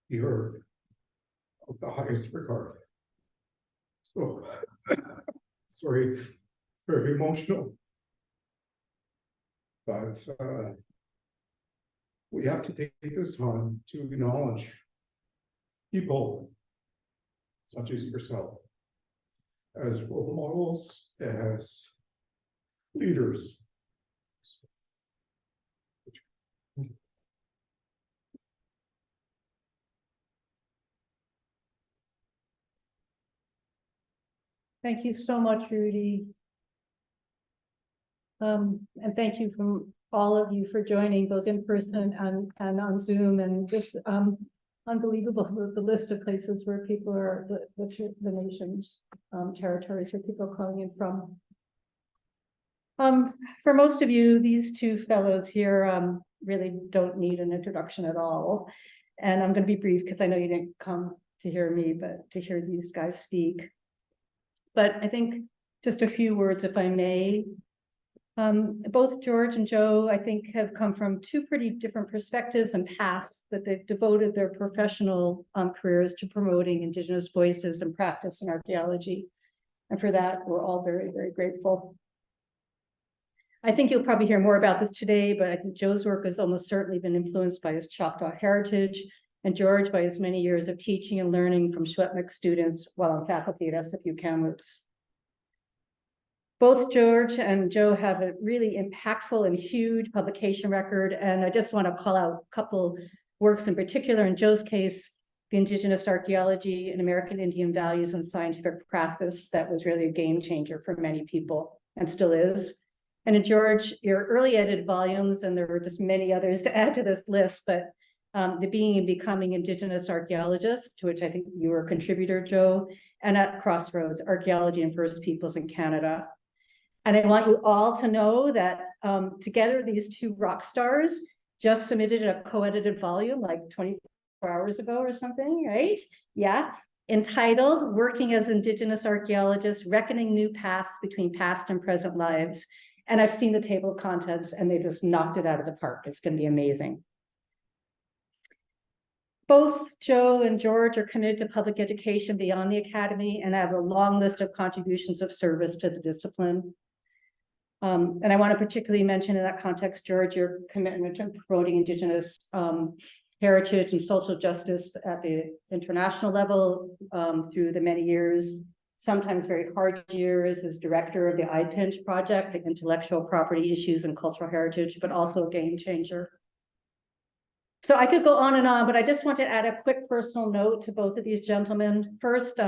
the earth of the highest regard. So, sorry, very emotional. But we have to take this time to acknowledge people such as yourself as role models, as leaders. Thank you so much, Rudy. And thank you from all of you for joining, both in person and on Zoom, and just unbelievable the list of places where people are, the nation's territories where people are calling in from. For most of you, these two fellows here really don't need an introduction at all. And I'm going to be brief because I know you didn't come to hear me, but to hear these guys speak. But I think just a few words, if I may. Both George and Joe, I think, have come from two pretty different perspectives and paths, that they've devoted their professional careers to promoting Indigenous voices and practice in archaeology. And for that, we're all very, very grateful. I think you'll probably hear more about this today, but I think Joe's work has almost certainly been influenced by his Choctaw heritage, and George by his many years of teaching and learning from Secwépemc students while on faculty at SFU Kamloops. Both George and Joe have a really impactful and huge publication record, and I just want to call out a couple works in particular. In Joe's case, the Indigenous Archaeology and American Indian Values and Scientific Practice, that was really a game changer for many people and still is. And in George, your early edited volumes, and there were just many others to add to this list, but the Being and Becoming Indigenous Archaeologist, to which I think you were a contributor, Joe, and at Crossroads, Archaeology and First Peoples in Canada. And I want you all to know that together, these two rock stars just submitted a co-edited volume like 24 hours ago or something, right? Yeah, entitled Working as Indigenous Archaeologists, Reckoning New Paths Between Past and Present Lives. And I've seen the table of contents and they just knocked it out of the park. It's going to be amazing. Both Joe and George are committed to public education beyond the academy and have a long list of contributions of service to the discipline. And I want to particularly mention in that context, George, your commitment to promoting Indigenous heritage and social justice at the international level through the many years, sometimes very hard years, as director of the IPINT project, the Intellectual Property Issues and Cultural Heritage, but also a game changer. So I could go on, but I just want to add a quick personal note to both of these gentlemen. First,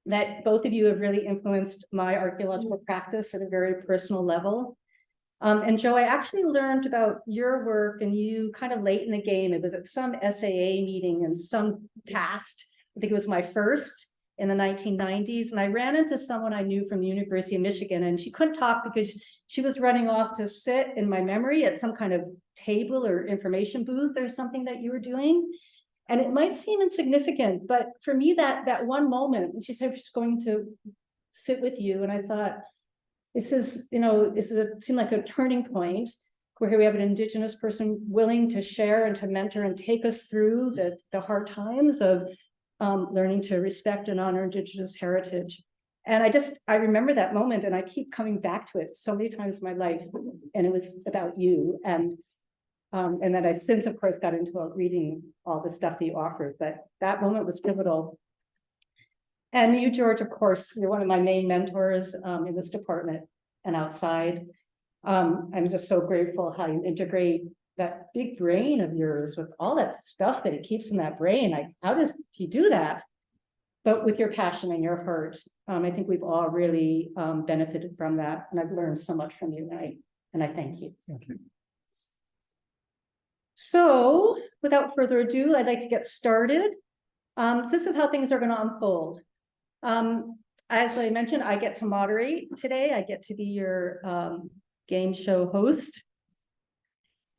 that both of you have really influenced my archaeological practice at a very personal level. And Joe, I actually learned about your work and you kind of late in the game. It was at some SAA meeting in some past, I think it was my first in the 1990s. And I ran into someone I knew from the University of Michigan, and she couldn't talk because she was running off to sit in my memory at some kind of table or information booth or something that you were doing. And it might seem insignificant, but for me, that one moment, and she said she's going to sit with you, and I thought, this is, seemed like a turning point where here we have an Indigenous person willing to share and to mentor and take us through the hard times of learning to respect and honor Indigenous heritage. And I remember that moment, and I keep coming back to it so many times in my life, and it was about you. And then I since, of course, got into reading all the stuff that you offered, but that moment was pivotal. And you, George, of course, you're one of my main mentors in this department and outside. I'm just so grateful how you integrate that big brain of yours with all that stuff that it keeps in that brain. Like, how does he do that? But with your passion and your heart, I think we've all really benefited from that. And I've learned so much from you, and I thank you. Thank you. So without further ado, I'd like to get started. This is how things are going to unfold. As I mentioned, I get to moderate today. I get to be your game show host.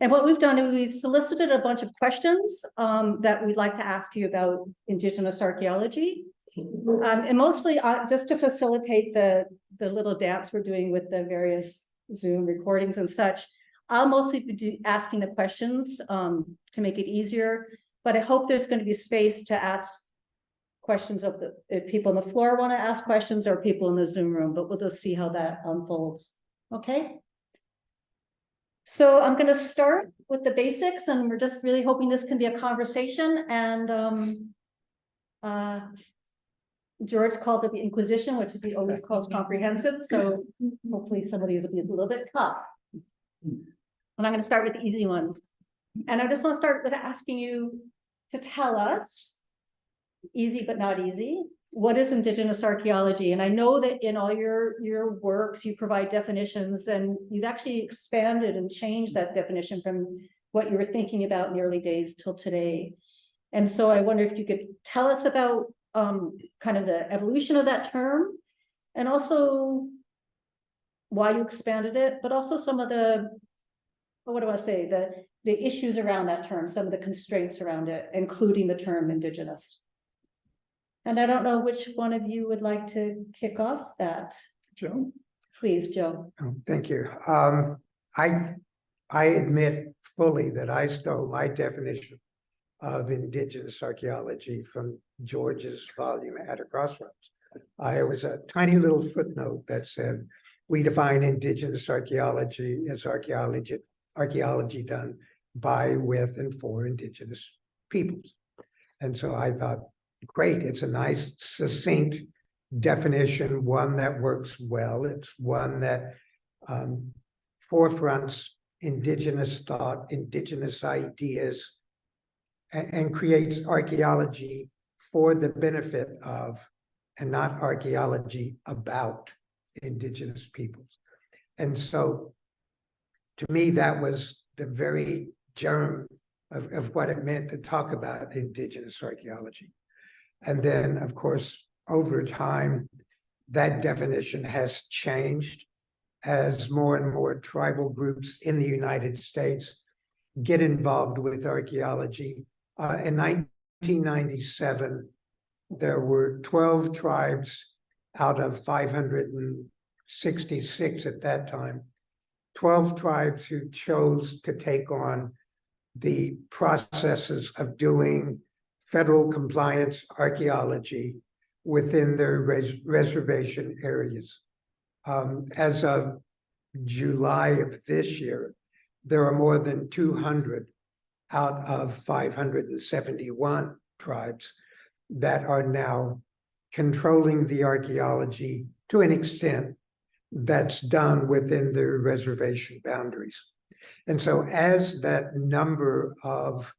And what we've done is we've solicited a bunch of questions that we'd like to ask you about Indigenous archaeology. And mostly just to facilitate the little dance we're doing with the various Zoom recordings and such. I'll mostly be asking the questions to make it easier. but I hope there's going to be space to ask questions of if people on the floor want to ask questions or people in the Zoom room, but we'll just see how that unfolds. Okay. So I'm going to start with the basics, and we're just really hoping this can be a conversation. And George called it the Inquisition, which is he always calls comprehensive. So hopefully some of these will be a little bit tough. And I'm going to start with the easy ones. And I just want to start with asking you to tell us, easy but not easy, what is Indigenous archaeology? And I know that in all your works, you provide definitions, and you've actually expanded and changed that definition from what you were thinking about in the early days till today. And so I wonder if you could tell us about kind of the evolution of that term, and also why you expanded it, but also some of the, what do I say, the issues around that term, some of the constraints around it, including the term Indigenous. And I don't know which one of you would like to kick off that. Joe? Please, Joe. Oh, thank you. I admit fully that I stole my definition of Indigenous archaeology from George's volume at a crossroads. It was a tiny little footnote that said, we define Indigenous archaeology as archaeology done by, with, and for Indigenous peoples. And so I thought, great, it's a nice, succinct definition, one that works well. It's one that forefronts Indigenous thought, Indigenous ideas, and creates archaeology for the benefit of, and not archaeology about, Indigenous peoples. And so, to me, that was the very germ of what it meant to talk about Indigenous archaeology. And then, of course, over time, that definition has changed as more and more tribal groups in the United States get involved with archaeology. In 1997, there were 12 tribes out of 566 at that time, 12 tribes who chose to take on the processes of doing federal compliance archaeology within their reservation areas. As of July of this year, there are more than 200 out of 571 tribes that are now controlling the archaeology to an extent that's done within their reservation boundaries. And so as that number of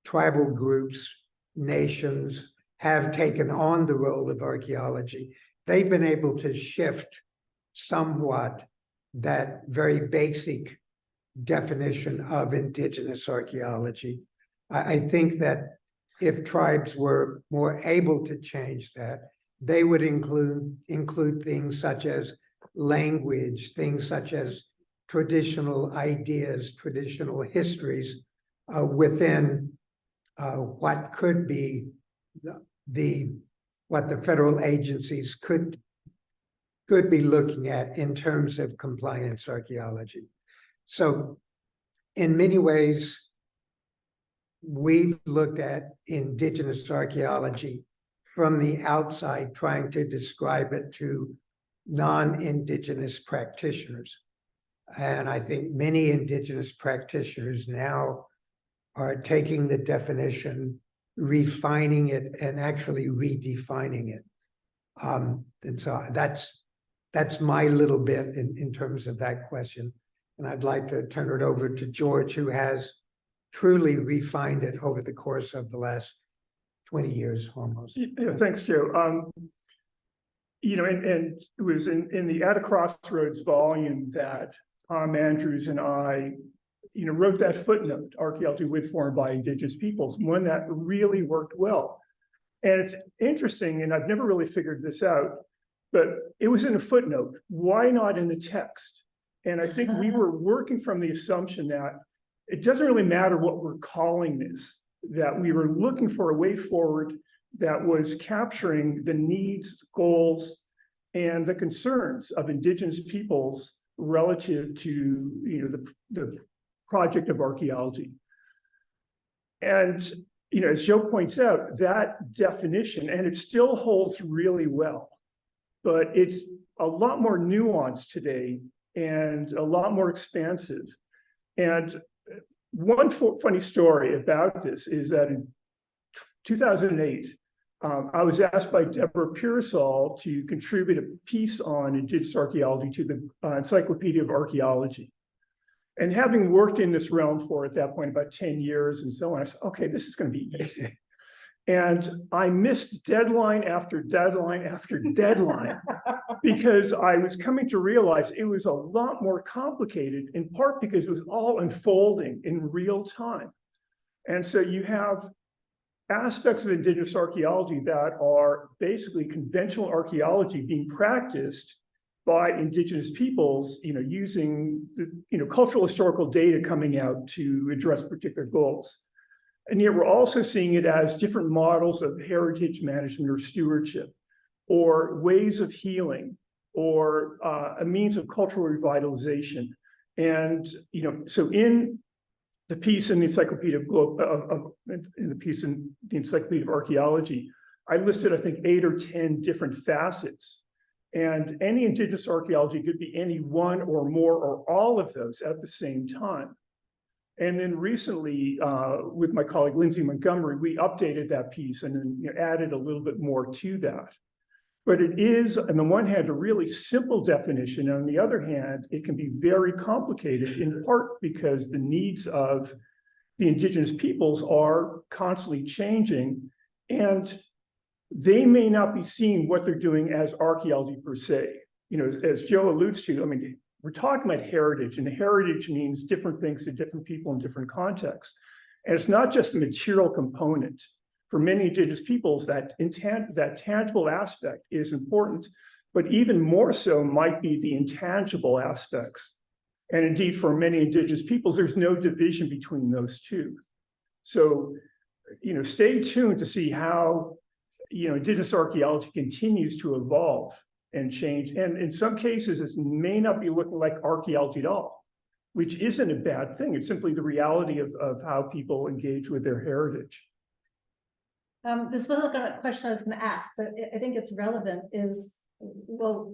tribal groups, nations have taken on the role of archaeology, they've been able to shift somewhat that very basic definition of Indigenous archaeology. I think that if tribes were more able to change that, they would include things such as language, things such as traditional ideas, traditional histories within what could be what the federal agencies could be looking at in terms of compliance archaeology. So in many ways, we've looked at Indigenous archaeology from the outside, trying to describe it to non-Indigenous practitioners. And I think many Indigenous practitioners now are taking the definition, refining it, and actually redefining it. And so that's my little bit in terms of that question. And I'd like to turn it over to George, who has truly refined it over the course of the last 20 years almost. Yeah, thanks, Joe. You know, and it was in the At a Crossroads volume that Tom Andrews and I, you know, wrote that footnote, archaeology with, for, and by Indigenous peoples, one that really worked well. And it's interesting, and I've never really figured this out, but it was in a footnote. Why not in the text? And I think we were working from the assumption that it doesn't really matter what we're calling this, that we were looking for a way forward that was capturing the needs, goals, and the concerns of Indigenous peoples relative to, you know, the project of archaeology. And, as Joe points out, that definition, and it still holds really well, but it's a lot more nuanced today and a lot more expansive. And one funny story about this is that in 2008, I was asked by Deborah Perils to contribute a piece on Indigenous archaeology to the Encyclopedia of Archaeology. And having worked in this realm for, at that point, about 10 years and so on, I said, okay, this is going to be easy. And I missed deadline after deadline after deadline because I was coming to realize it was a lot more complicated, in part because it was all unfolding in real time. And so you have aspects of Indigenous archaeology that are basically conventional archaeology being practiced by Indigenous peoples, using the, cultural historical data coming out to address particular goals. And yet we're also seeing it as different models of heritage management or stewardship, or ways of healing, or a means of cultural revitalization. And, so in the piece in the Encyclopedia in the piece in the Encyclopedia of Archaeology, I listed, I think, 8 or 10 different facets. And any Indigenous archaeology could be any one or more or all of those at the same time. And then recently, with my colleague Lindsay Montgomery, we updated that piece and then added a little bit more to that. But it is, on the one hand, a really simple definition. And on the other hand, it can be very complicated, in part because the needs of the Indigenous peoples are constantly changing. And they may not be seeing what they're doing as archaeology per se. As Joe alludes to, we're talking about heritage, and heritage means different things to different people in different contexts. And it's not just the material component. For many Indigenous peoples, that tangible aspect is important, but even more so might be the intangible aspects. And indeed, for many Indigenous peoples, there's no division between those two. So, stay tuned to see how, Indigenous archaeology continues to evolve and change. And in some cases, it may not be looking like archaeology at all, which isn't a bad thing. It's simply the reality of how people engage with their heritage. This wasn't a question I was going to ask, but I think it's relevant is, well,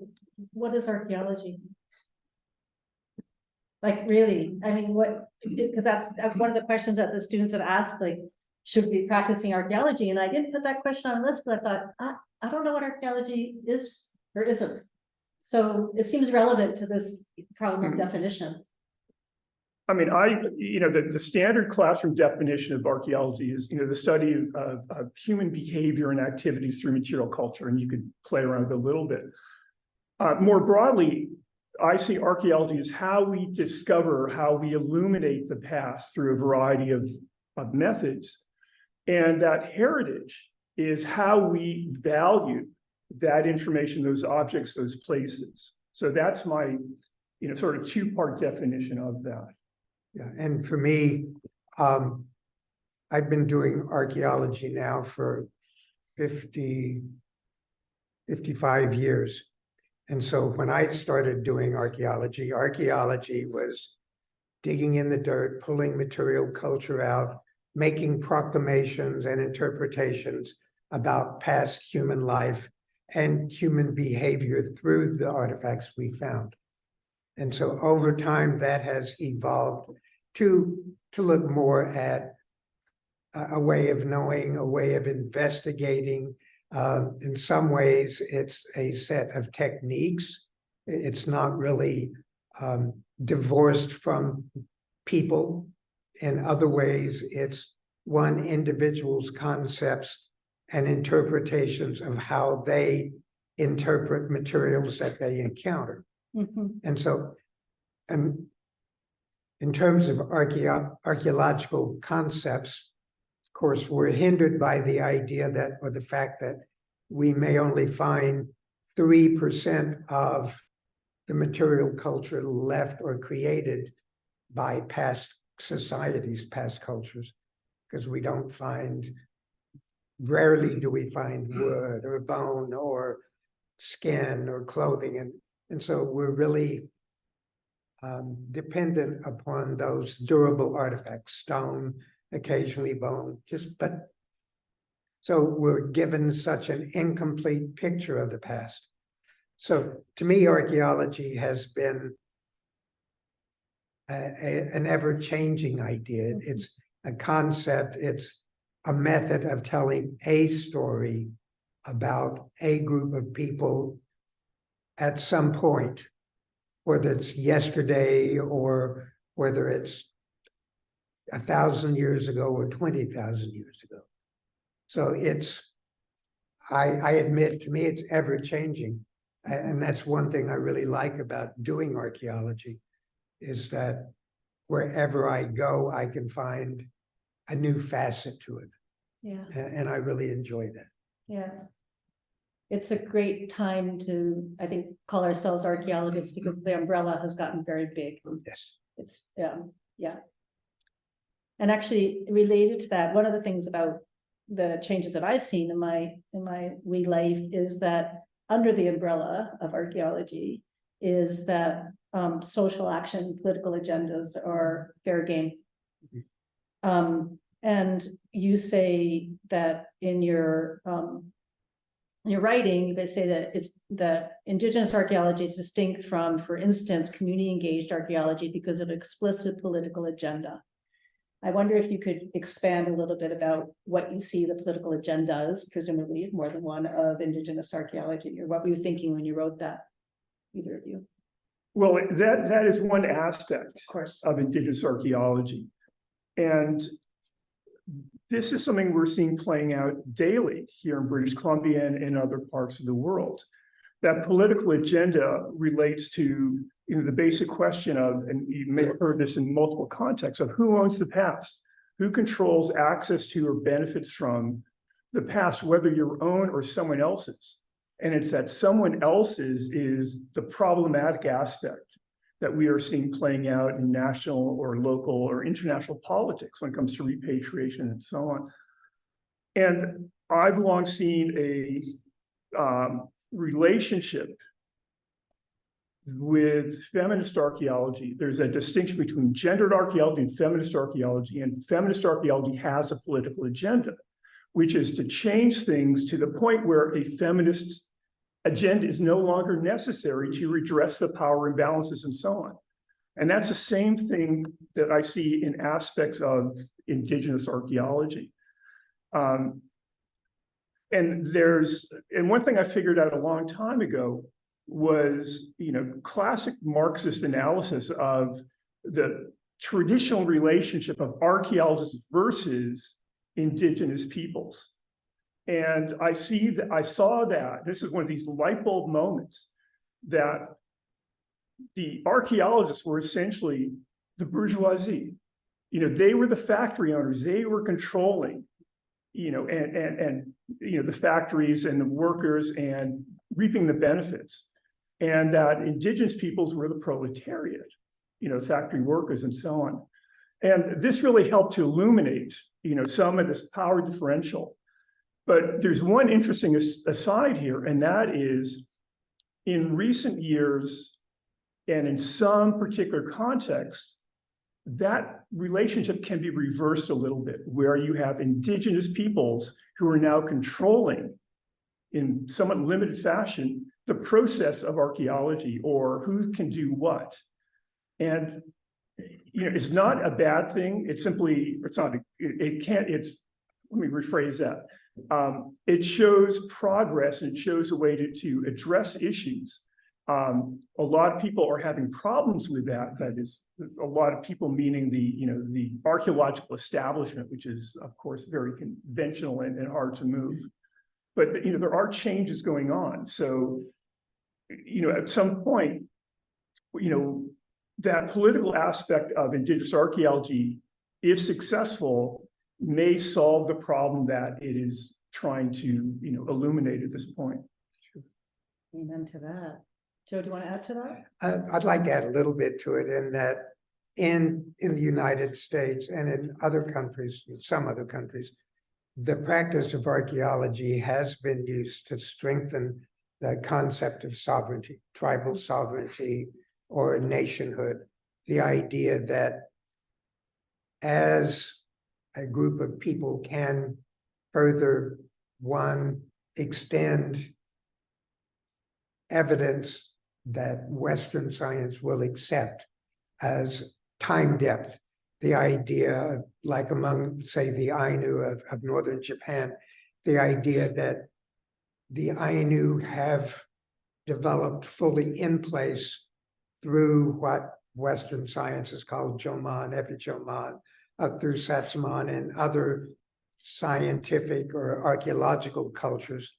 what is archaeology? Like, really? Because that's one of the questions that the students have asked, like, should we be practicing archaeology? And I didn't put that question on the list, but I thought, I don't know what archaeology is or isn't. So it seems relevant to this problem of definition. The standard classroom definition of archaeology is, the study of human behavior and activities through material culture, and you could play around with it a little bit. More broadly, I see archaeology as how we discover, how we illuminate the past through a variety of methods. And that heritage is how we value that information, those objects, those places. So that's my, sort of two-part definition of that. Yeah, and for me, I've been doing archaeology now for 55 years. And so when I started doing archaeology was digging in the dirt, pulling material culture out, making proclamations and interpretations about past human life and human behavior through the artifacts we found. And so over time, that has evolved to look more at a way of knowing, a way of investigating. In some ways, it's a set of techniques. It's not really divorced from people. In other ways, it's one individual's concepts and interpretations of how they interpret materials that they encounter. Mm-hmm. And so, in terms of archaeological concepts, of course, we're hindered by the idea that, or the fact that we may only find 3% of the material culture left or created by past societies, past cultures, because we don't find, rarely do we find wood or bone or skin or clothing. And so we're really dependent upon those durable artifacts, stone, occasionally bone, but so we're given such an incomplete picture of the past. So to me, archaeology has been an ever-changing idea. It's a concept, it's a method of telling a story about a group of people at some point, whether it's yesterday or whether it's 1,000 years ago or 20,000 years ago. So I admit, to me, it's ever changing. And that's one thing I really like about doing archaeology, is that wherever I go, I can find a new facet to it. Yeah, And I really enjoy that. yeah. It's a great time to, I think, call ourselves archaeologists because the umbrella has gotten very big. Yes. It's, yeah. And actually related to that, one of the things about the changes that I've seen in my wee life is that under the umbrella of archaeology is that social action, political agendas are fair game. And you say that in your writing, they say that it's that Indigenous archaeology is distinct from, for instance, community engaged archaeology because of explicit political agenda. I wonder if you could expand a little bit about what you see the political agendas, presumably more than one, of Indigenous archaeology, or what were you thinking when you wrote that, either of you? Well, that is one aspect Of course. of Indigenous archaeology. And this is something we're seeing playing out daily here in British Columbia and in other parts of the world. That political agenda relates to the basic question of, and you may have heard this in multiple contexts, of who owns the past, who controls access to or benefits from the past, whether your own or someone else's. And it's that someone else's is the problematic aspect that we are seeing playing out in national or local or international politics when it comes to repatriation and so on. And I've long seen a relationship with feminist archaeology. There's a distinction between gendered archaeology and feminist feminist archaeology has a political agenda, which is to change things to the point where a feminist agenda is no longer necessary to redress the power imbalances and so on. And that's the same thing that I see in aspects of Indigenous archaeology. And one thing I figured out a long time ago was, classic Marxist analysis of the traditional relationship of archaeologists versus Indigenous peoples. And I saw that, this is one of these light bulb moments, that the archaeologists were essentially the bourgeoisie. They were the factory owners, they were controlling, the factories and the workers and reaping the benefits. And that Indigenous peoples were the proletariat, factory workers and so on. And this really helped to illuminate, some of this power differential. But there's one interesting aside here, and that is in recent years and in some particular contexts, that relationship can be reversed a little bit, where you have Indigenous peoples who are now controlling in somewhat limited fashion the process of archaeology, or who can do what. And it's not a bad thing. Let me rephrase that. It shows progress and it shows a way to address issues. A lot of people are having problems with that. That is, a lot of people meaning the archaeological establishment, which is of course very conventional and hard to move. But there are changes going on. So at some point, that political aspect of Indigenous archaeology, if successful, may solve the problem that it is trying to illuminate at this point. Amen to that. Joe, do you want to add to that? I'd like to add a little bit to it, in that in the United States and in other countries, in some other countries, the practice of archaeology has been used to strengthen the concept of sovereignty, tribal sovereignty, or nationhood. The idea that as a group of people can further, one, extend evidence that Western science will accept as time depth. The idea, like among, say, the Ainu of northern Japan, the idea that the Ainu have developed fully in place through what Western science is called Joman, Epijoman, up through Satsaman and other scientific or archaeological cultures,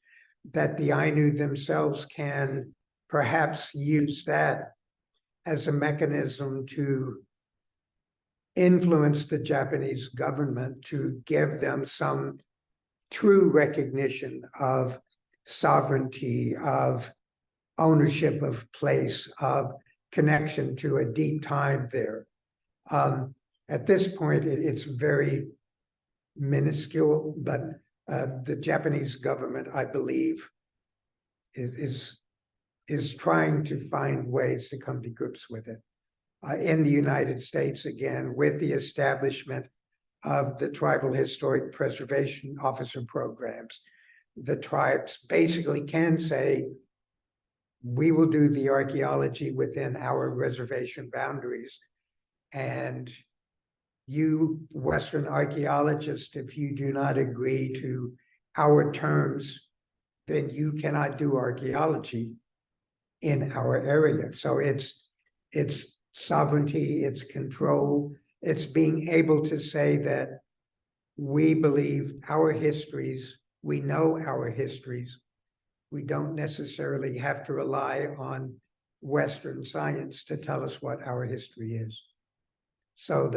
that the Ainu themselves can perhaps use that as a mechanism to influence the Japanese government to give them some true recognition of sovereignty, of ownership of place, of connection to a deep time there. At this point, it's very minuscule, but the Japanese government, I believe, is trying to find ways to come to grips with it. In the United States, again, with the establishment of the Tribal Historic Preservation Officer programs, the tribes basically can say, we will do the archaeology within our reservation boundaries. And you, Western archaeologists, if you do not agree to our terms, then you cannot do archaeology in our area. So it's sovereignty, it's control, it's being able to say that we believe our histories, we know our histories. We don't necessarily have to rely on Western science to tell us what our history is. So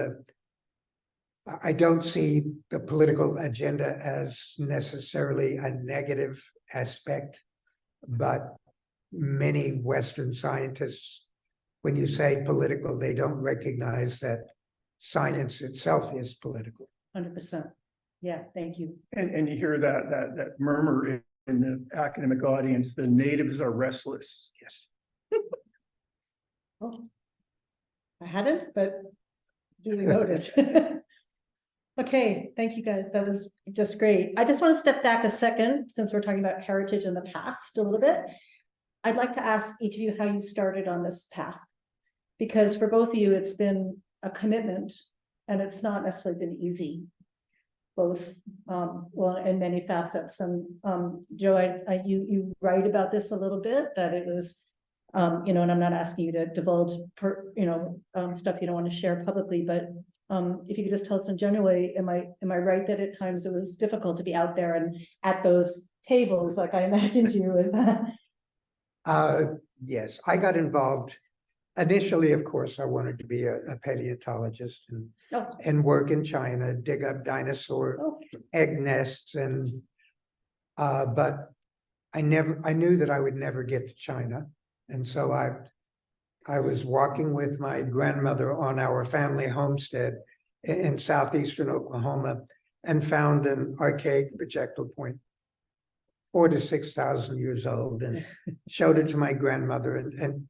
I don't see the political agenda as necessarily a negative aspect, but many Western scientists, when you say political, they don't recognize that science itself is political. 100%. Yeah, thank you. And you hear that murmur in the academic audience, the natives are restless. Yes. Oh, I hadn't, but duly noted. Okay, thank you guys. That was just great. I just want to step back a second since we're talking about heritage in the past a little bit. I'd like to ask each of you how you started on this path, because for both of you, it's been a commitment and it's not necessarily been easy, both, well, in many facets. And Joe, you write about this a little bit, that it was, and I'm not asking you to divulge, stuff you don't want to share publicly, but if you could just tell us in general, am I right that at times it was difficult to be out there and at those tables, like I imagined you with Yes, I got involved. Initially, of course, I wanted to be a paleontologist and work in China, dig up dinosaur egg nests, and but I knew that I would never get to China, and so I was walking with my grandmother on our family homestead in southeastern Oklahoma and found an archaic projectile point, 4,000 to 6,000 years old, and showed it to my grandmother, and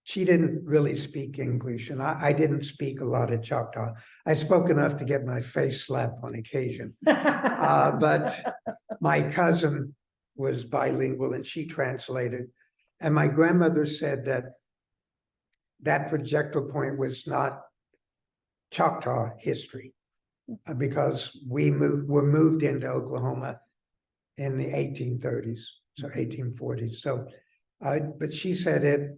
she didn't really speak English, and I didn't speak a lot of Choctaw. I spoke enough to get my face slapped on occasion, but my cousin was bilingual and she translated, and my grandmother said that projectile point was not Choctaw history, because were moved into Oklahoma in the 1830s, so 1840s. So, but she said it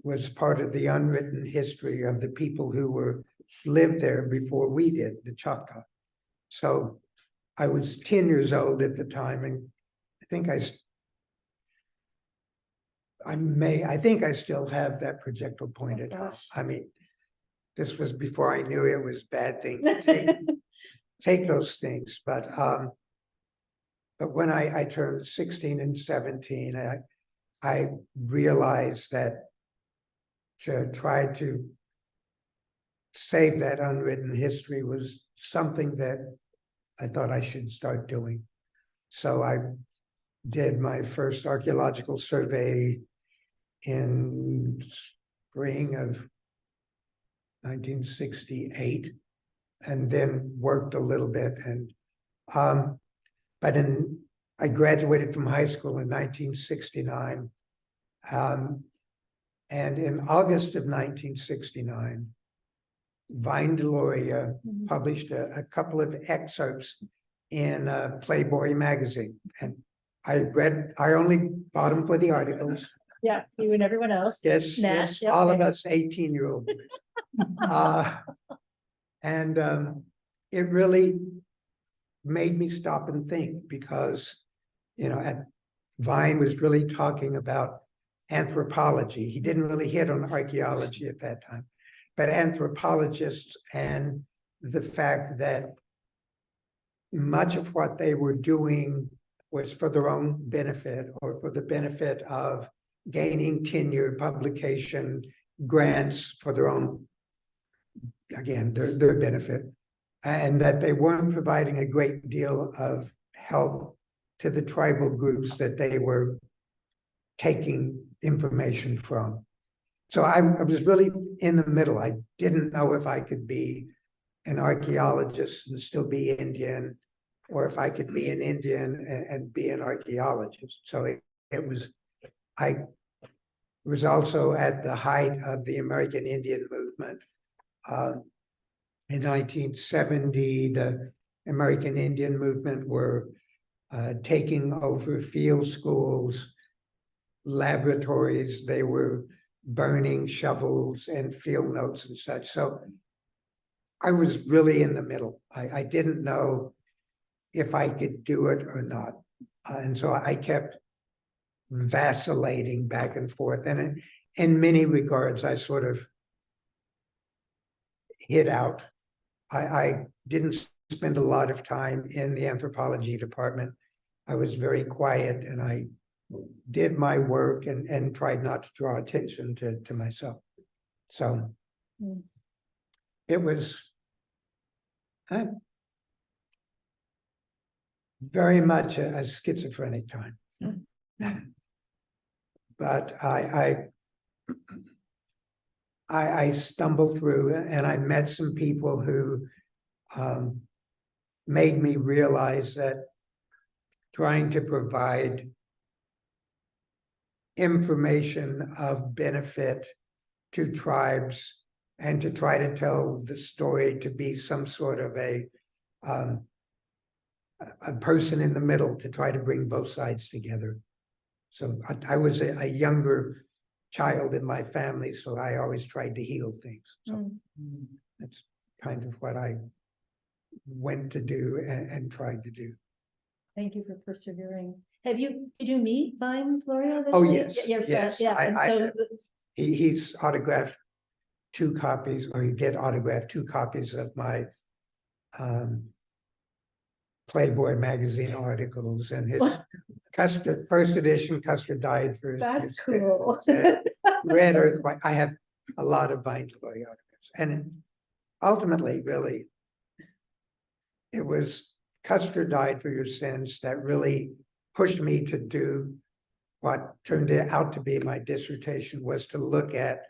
was part of the unwritten history of the people who lived there before we did, the Choctaw. So I was 10 years old at the time, and I think I still have that projectile point at home. I mean, this was before I knew it was a bad thing to take those things. But when I turned 16 and 17, I realized that to try to save that unwritten history was something that I thought I should start doing. So I did my first archaeological survey in spring of 1968. and then worked a little bit. And but I graduated from high school in 1969. And in August of 1969, Vine Deloria published a couple of excerpts in Playboy magazine. And I only bought them for the articles. Yeah, you and everyone else. Yes, Nat, yes, yep, all of okay. us 18-year-old. And it really made me stop and think, because, Vine was really talking about anthropology. He didn't really hit on archaeology at that time, but anthropologists, and the fact that much of what they were doing was for their own benefit, or for the benefit of gaining tenure, publication, grants for their own, again, their benefit, and that they weren't providing a great deal of help to the tribal groups that they were taking information from. So I was really in the middle. I didn't know if I could be an archaeologist and still be Indian, or if I could be an Indian and be an archaeologist. So I was also at the height of the American Indian movement. In 1970, the American Indian movement were taking over field schools, laboratories. They were burning shovels and field notes and such. So I was really in the middle. I didn't know if I could do it or not. And so I kept vacillating back and forth. And in many regards, I sort of hid out. I didn't spend a lot of time in the anthropology department. I was very quiet, and I did my work and tried not to draw attention to myself. So it was very much a schizophrenic time. But I stumbled through, and I met some people who made me realize that trying to provide information of benefit to tribes and to try to tell the story to be some sort of a person in the middle to try to bring both sides together. So I was a younger child in my family, so I always tried to heal things. So that's kind of what I went to do and tried to do. Thank you for persevering. Did you meet Vine Gloria? Oh, yes, Your friend, yes. yeah. And so He's autographed 2 copies, or he did autograph 2 copies of my Playboy magazine articles, and his first edition, Custer died for. That's cool. Red Earth, White. I have a lot of Vine Deloria autographs, and ultimately, really, it was Custer died for your sins that really pushed me to do what turned out to be my dissertation, was to look at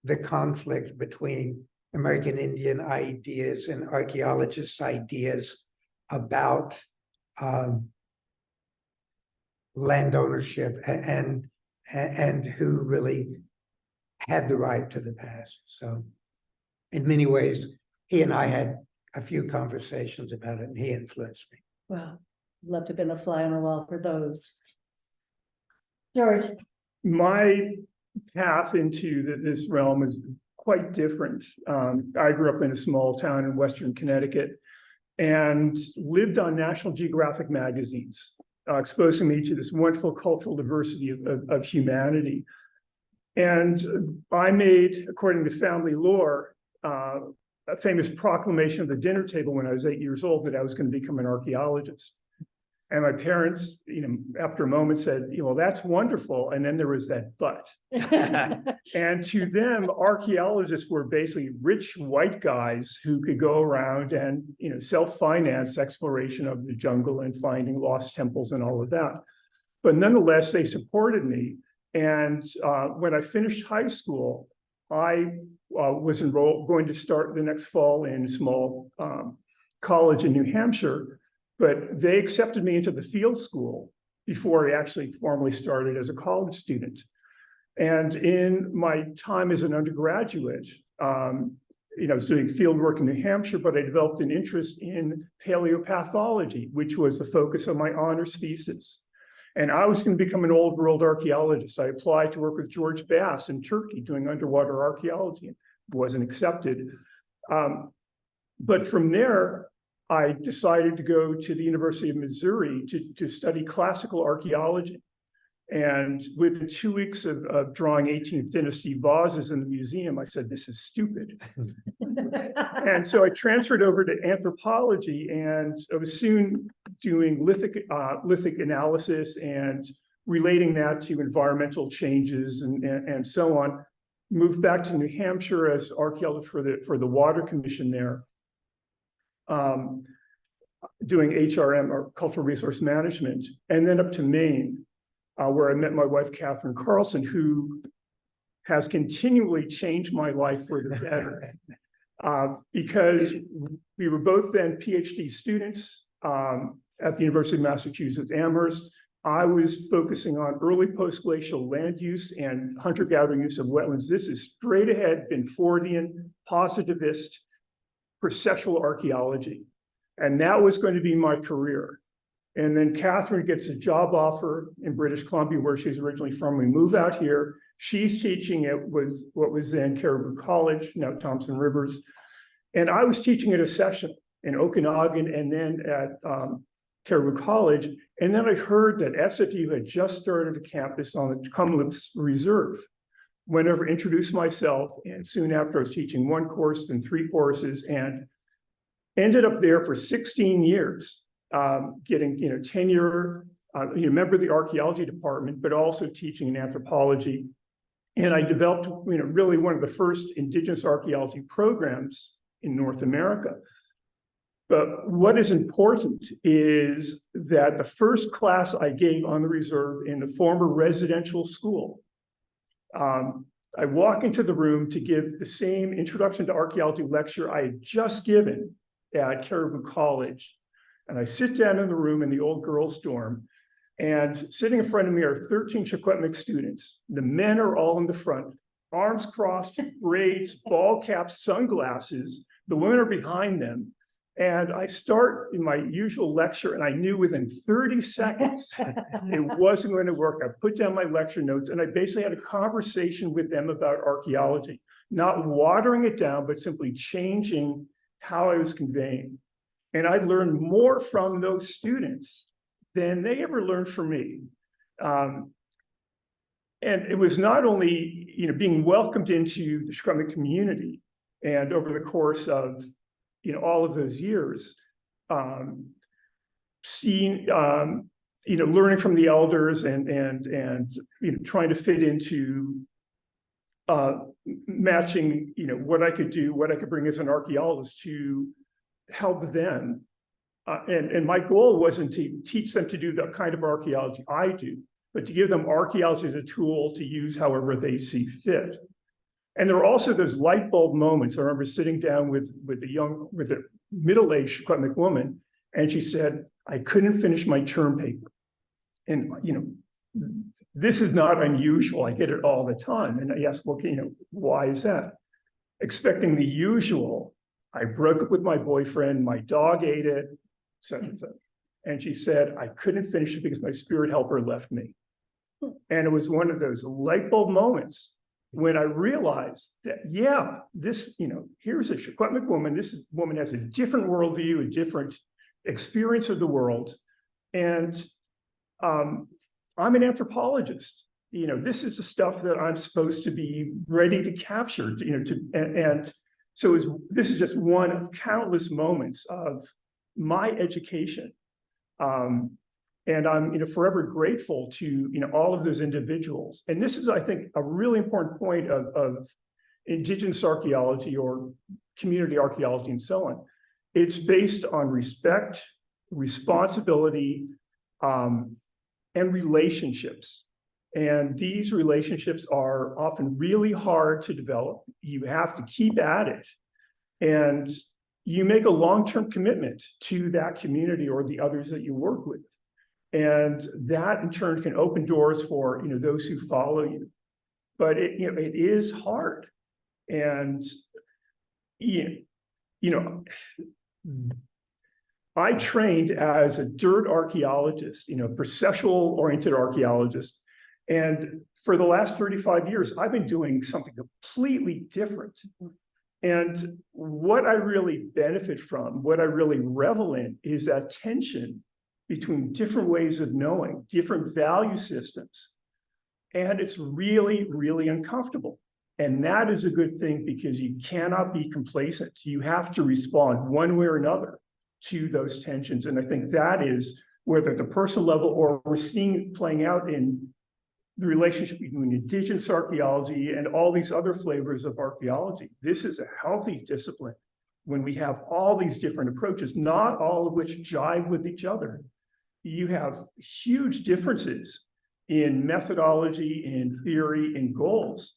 the conflict between American Indian ideas and archaeologists' ideas about land ownership and who really had the right to the past. So in many ways, he and I had a few conversations about it, and he influenced me. Well, love to have been a fly on the wall for those. George. My path into this realm is quite different. I grew up in a small town in Western Connecticut and lived on National Geographic magazines, exposing me to this wonderful cultural diversity of humanity. And I made, according to family lore, a famous proclamation of the dinner table when I was 8 years old that I was going to become an archaeologist. And my parents, after a moment said, well, that's wonderful. And then there was that but. And to them, archaeologists were basically rich white guys who could go around and, self-finance exploration of the jungle and finding lost temples and all of that. But nonetheless, they supported me. And when I finished high school, I was going to start the next fall in a small college in New Hampshire, but they accepted me into the field school before I actually formally started as a college student. And in my time as an undergraduate, I was doing field work in New Hampshire, but I developed an interest in paleopathology, which was the focus of my honors thesis. And I was going to become an old world archaeologist. I applied to work with George Bass in Turkey doing underwater archaeology and wasn't accepted. But from there, I decided to go to the University of Missouri to study classical archaeology. And within 2 weeks of drawing 18th dynasty vases in the museum, I said, this is stupid. And so I transferred over to anthropology, and I was soon doing lithic analysis and relating that to environmental changes and so on. Moved back to New Hampshire as archaeologist for the Water Commission there, doing HRM, or Cultural Resource Management, and then up to Maine, where I met my wife, Catherine Carlson, who has continually changed my life for the better. Because we were both then PhD students at the University of Massachusetts Amherst. I was focusing on early post-glacial land use and hunter-gatherer use of wetlands. This is straight ahead Binfordian, positivist, processual archaeology. And that was going to be my career. And then Catherine gets a job offer in British Columbia, where she's originally from. We move out here. She's teaching at what was then Caribou College, now Thompson Rivers. And I was teaching at a session in Okanagan and then at Caribou College. And then I heard that SFU had just started a campus on the Kamloops Reserve. Went over, introduced myself, and soon after I was teaching one course, then 3 courses, and ended up there for 16 years. Getting tenure, member of the archaeology department, but also teaching in anthropology. And I developed really one of the first indigenous archaeology programs in North America. But what is important is that the first class I gave on the reserve in the former residential school, I walk into the room to give the same introduction to archaeology lecture I had just given at Caribou College. And I sit down in the room in the old girls' dorm, and sitting in front of me are 13 Secwepemc students. The men are all in the front, arms crossed, braids, ball caps, sunglasses. The women are behind them. And I start in my usual lecture, and I knew within 30 seconds it wasn't going to work. I put down my lecture notes, and I basically had a conversation with them about archaeology, not watering it down, but simply changing how I was conveying. And I learned more from those students than they ever learned from me. And it was not only being welcomed into the Secwepemc community, and over the course of all of those years, seeing learning from the elders and trying to fit into matching what I could do, what I could bring as an archaeologist to help them. And my goal wasn't to teach them to do the kind of archaeology I do, but to give them archaeology as a tool to use however they see fit. And there were also those light bulb moments. I remember sitting down with a middle-aged Secwepemc woman, and she said, I couldn't finish my term paper. And this is not unusual. I get it all the time. And I asked, well, why is that? Expecting the usual. I broke up with my boyfriend, my dog ate it, etc. And she said, I couldn't finish it because my spirit helper left me. And it was one of those light bulb moments when I realized that, this, here's a Secwepemc woman. This woman has a different worldview, a different experience of the world. And I'm an anthropologist. This is the stuff that I'm supposed to be ready to capture, so this is just one of countless moments of my education. And I'm forever grateful to all of those individuals. And this is, I think, a really important point of indigenous archaeology or community archaeology and so on. It's based on respect, responsibility, and relationships. And these relationships are often really hard to develop. You have to keep at it. And you make a long-term commitment to that community or the others that you work with. And that in turn can open doors for, those who follow you. But it is hard. And, I trained as a dirt archaeologist, processual-oriented archaeologist. And for the last 35 years, I've been doing something completely different. And what I really benefit from, what I really revel in, is that tension between different ways of knowing, different value systems. And it's really, really uncomfortable. And that is a good thing because you cannot be complacent. You have to respond one way or another to those tensions. And I think that is whether at the personal level or we're seeing it playing out in the relationship between Indigenous archaeology and all these other flavors of archaeology. This is a healthy discipline when we have all these different approaches, not all of which jive with each other. You have huge differences in methodology, in theory, in goals.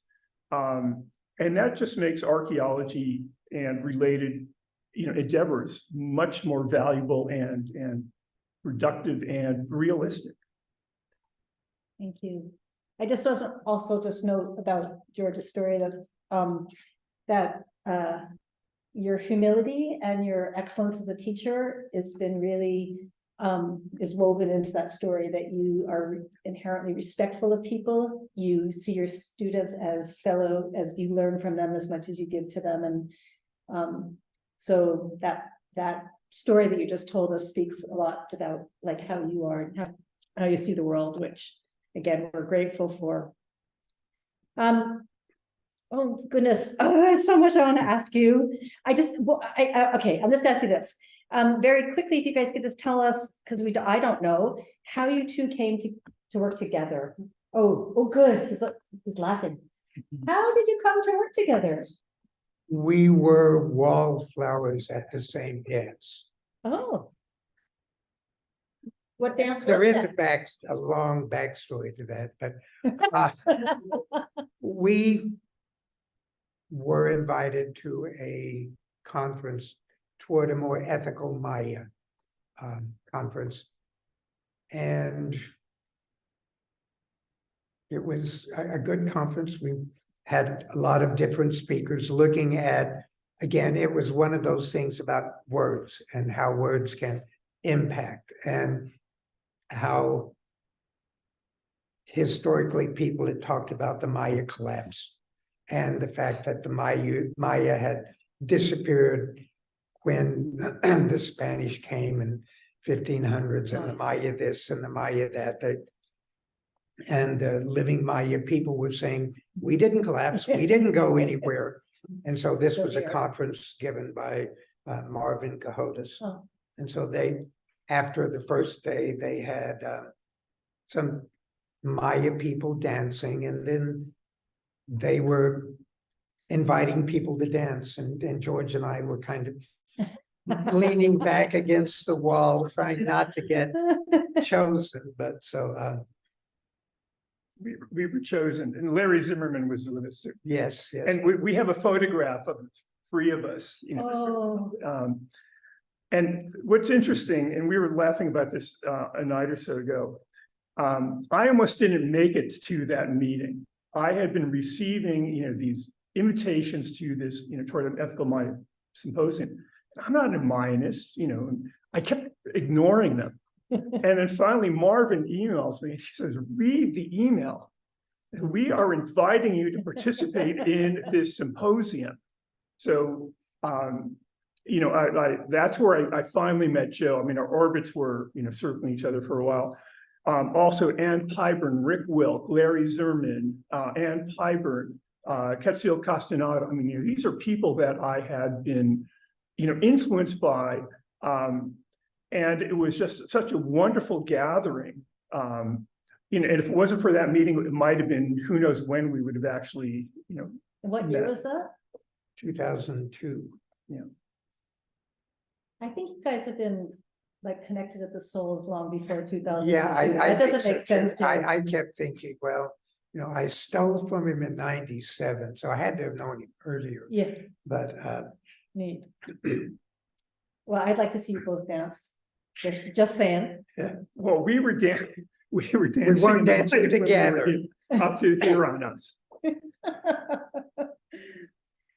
And that just makes archaeology and related endeavors much more valuable and productive and realistic. Thank you. I just also just note about George's story that your humility and your excellence as a teacher has been really is woven into that story, that you are inherently respectful of people. You see your students as as you learn from them as much as you give to them. And so that story that you just told us speaks a lot about like how you are and how you see the world, which again, we're grateful for. Oh goodness, so much I want to ask you. Okay, I'm just gonna ask you this. Very quickly, if you guys could just tell us, because I don't know, how you two came to work together. Oh, good. He's laughing. How did you come to work together? We were wallflowers at the same dance. Oh. What dance There was is that? a long backstory to that, but we were invited to a conference toward a more ethical Maya conference. And it was a good conference. We had a lot of different speakers looking at, again, it was one of those things about words and how words can impact and how historically people had talked about the Maya collapse and the fact that the Maya had disappeared when the Spanish came in 1500s and the Maya this and the Maya that. And the living Maya people were saying, we didn't collapse, we didn't go anywhere. And so this was a conference given by Marvin Cahotas. Oh. And so after the first day, they had some Maya people dancing, and then they were inviting people to dance. And George and I were kind of leaning back against the wall, trying not to get chosen. But so we were chosen, and Larry Zimmerman was with us too. yes. And we have a photograph of the three of us. And what's interesting, and we were laughing about this a night or so ago, I almost didn't make it to that meeting. I had been receiving, these invitations to this, toward an ethical Maya symposium. I'm not a Mayanist, I kept ignoring them. And then finally, Marvin emails me. She says, read the email. We are inviting you to participate in this symposium. So, that's where I finally met Joe. I mean, our orbits were, circling each other for a while. Also, Ann Pyburn, Rick Wilk, Larry Zimmerman, Ann Pyburn, Quetzal Castaneda. I mean, these are people that I had been, influenced by. And it was just such a wonderful gathering. And if it wasn't for that meeting, it might have been, who knows when we would have actually, What year was that? 2002. I think you guys have been like connected at the souls long before 2002. Yeah, I That think doesn't so make sense, too. Joe. I kept thinking, well, I stole from him in '97, so I had to have known him earlier, Yeah, but, neat. Well, I'd like to see you both dance. Just saying. Well, we were dancing. We were dancing. we weren't in the dancing light when we were together. here, up to here on us.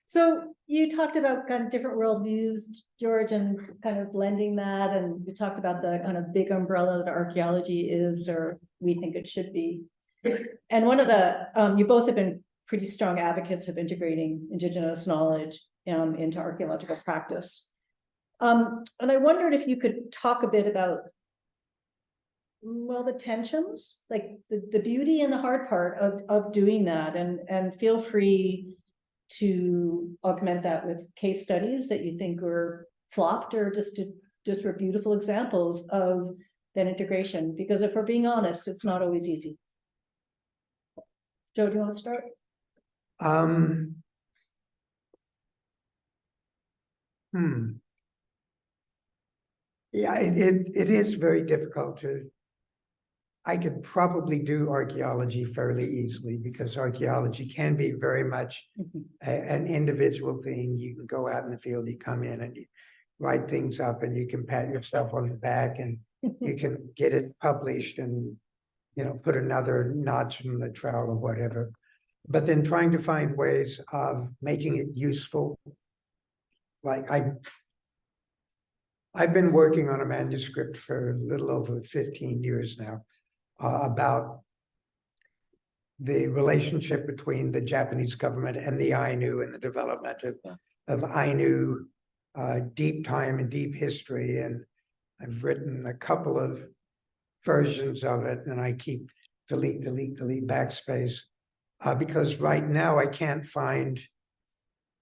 So you talked about kind of different worldviews, George, and kind of blending that, and you talked about the kind of big umbrella that archaeology is, or we think it should be. And one of the, you both have been pretty strong advocates of integrating Indigenous knowledge into archaeological practice. And I wondered if you could talk a bit about, well, the tensions, like the beauty and the hard part of doing that, and feel free to augment that with case studies that you think were flopped, or just were beautiful examples of that integration. Because if we're being honest, it's not always easy. Joe, do you want to start? Yeah, it is very difficult to. I could probably do archaeology fairly easily, because archaeology can be very much an individual thing. You can go out in the field, you come in and you write things up, and you can pat yourself on the back, and you can get it published and, put another notch in the trowel or whatever. But then trying to find ways of making it useful. Like I've been working on a manuscript for a little over 15 years now, about the relationship between the Japanese government and the Ainu, and the development of Ainu deep time and deep history. And I've written a couple of versions of it, and I keep delete backspace, because right now I can't find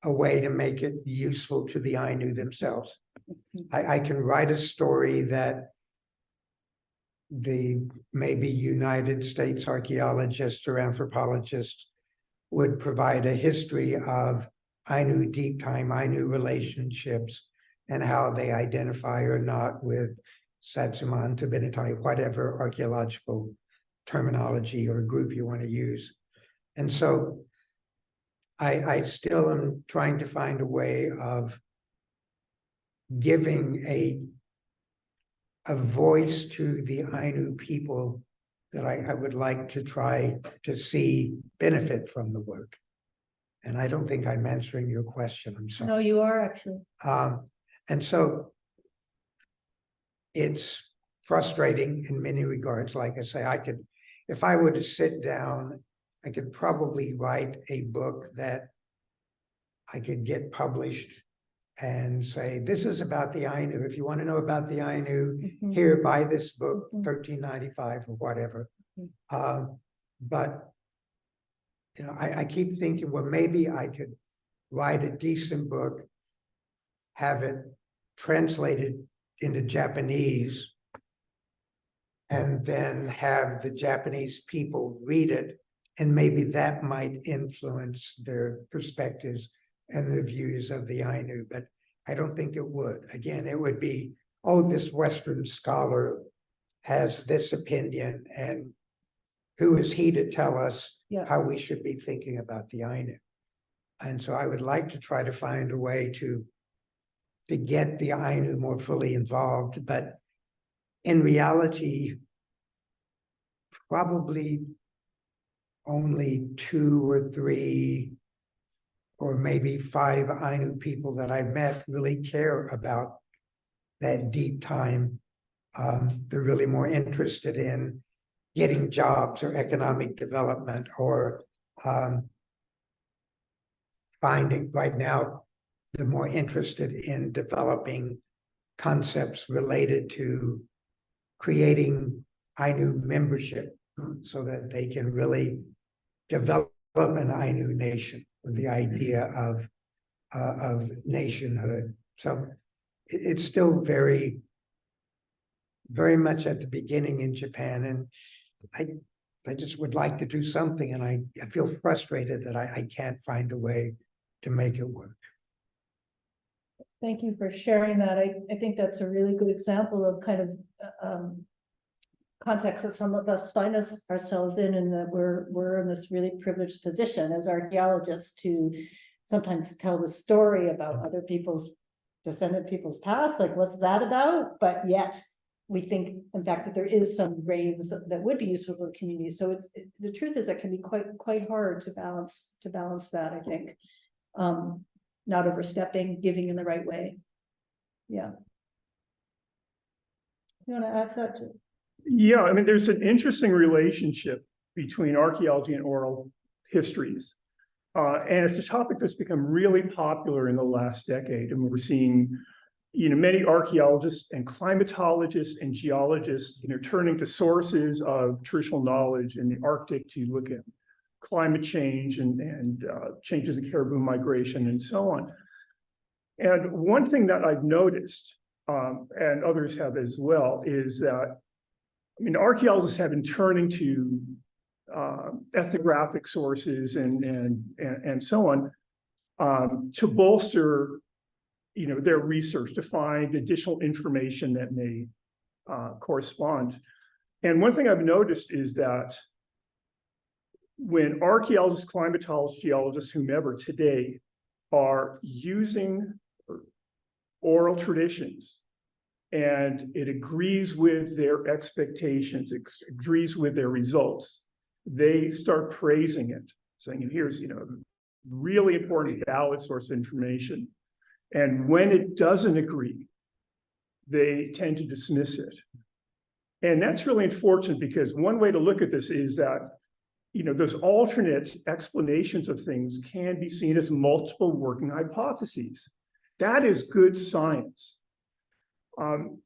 a way to make it useful to the Ainu themselves. I can write a story that the maybe United States archaeologists or anthropologists would provide a history of Ainu deep time, Ainu relationships, and how they identify or not with Satsuma, Tabinatai, whatever archaeological terminology or group you want to use. And so I still am trying to find a way of giving a voice to the Ainu people that I would like to try to see benefit from the work. And I don't think I'm answering your question. I'm sorry. No, you are actually. And so it's frustrating in many regards. Like I say, if I were to sit down, I could probably write a book that I could get published and say, this is about the Ainu. If you want to know about the Ainu, here, buy this book, $13.95 or whatever. But I keep thinking, well, maybe I could write a decent book, have it translated into Japanese, and then have the Japanese people read it, and maybe that might influence their perspectives and the views of the Ainu. But I don't think it would. Again, it would be, oh, this Western scholar has this opinion, and who is he to tell us how we should be thinking about the Ainu? And so I would like to try to find a way to get the Ainu more fully involved, but in reality, probably only 2 or 3 or maybe 5 Ainu people that I've met really care about that deep time. They're really more interested in getting jobs or economic development, or finding, right now, they're more interested in developing concepts related to creating Ainu membership so that they can really develop an Ainu nation with the idea of nationhood. So it's still very, very much at the beginning in Japan, and I just would like to do something, and I feel frustrated that I can't find a way to make it work. Thank you for sharing that. I think that's a really good example of kind of context that some of us find ourselves in, and that we're in this really privileged position as archaeologists to sometimes tell the story about other people's descendant people's past, like what's that about? But yet we think, in fact, that there is some grains that would be useful for the community. So the truth is, it can be quite hard to balance that, I think. Not overstepping, giving in the right way. Yeah. You want to add to that too? Yeah, I mean, there's an interesting relationship between archaeology and oral histories. And it's a topic that's become really popular in the last decade. And we're seeing, many archaeologists and climatologists and geologists, turning to sources of traditional knowledge in the Arctic to look at climate change and changes in caribou migration and so on. And one thing that I've noticed, and others have as well, is that, archaeologists have been turning to ethnographic sources and so on to bolster, their research, to find additional information that may correspond. And one thing I've noticed is that when archaeologists, climatologists, geologists, whomever today are using oral traditions, and it agrees with their expectations, it agrees with their results, they start praising it, saying, here's, really important, valid source of information. And when it doesn't agree, they tend to dismiss it. And that's really unfortunate, because one way to look at this is that, those alternate explanations of things can be seen as multiple working hypotheses. That is good science. And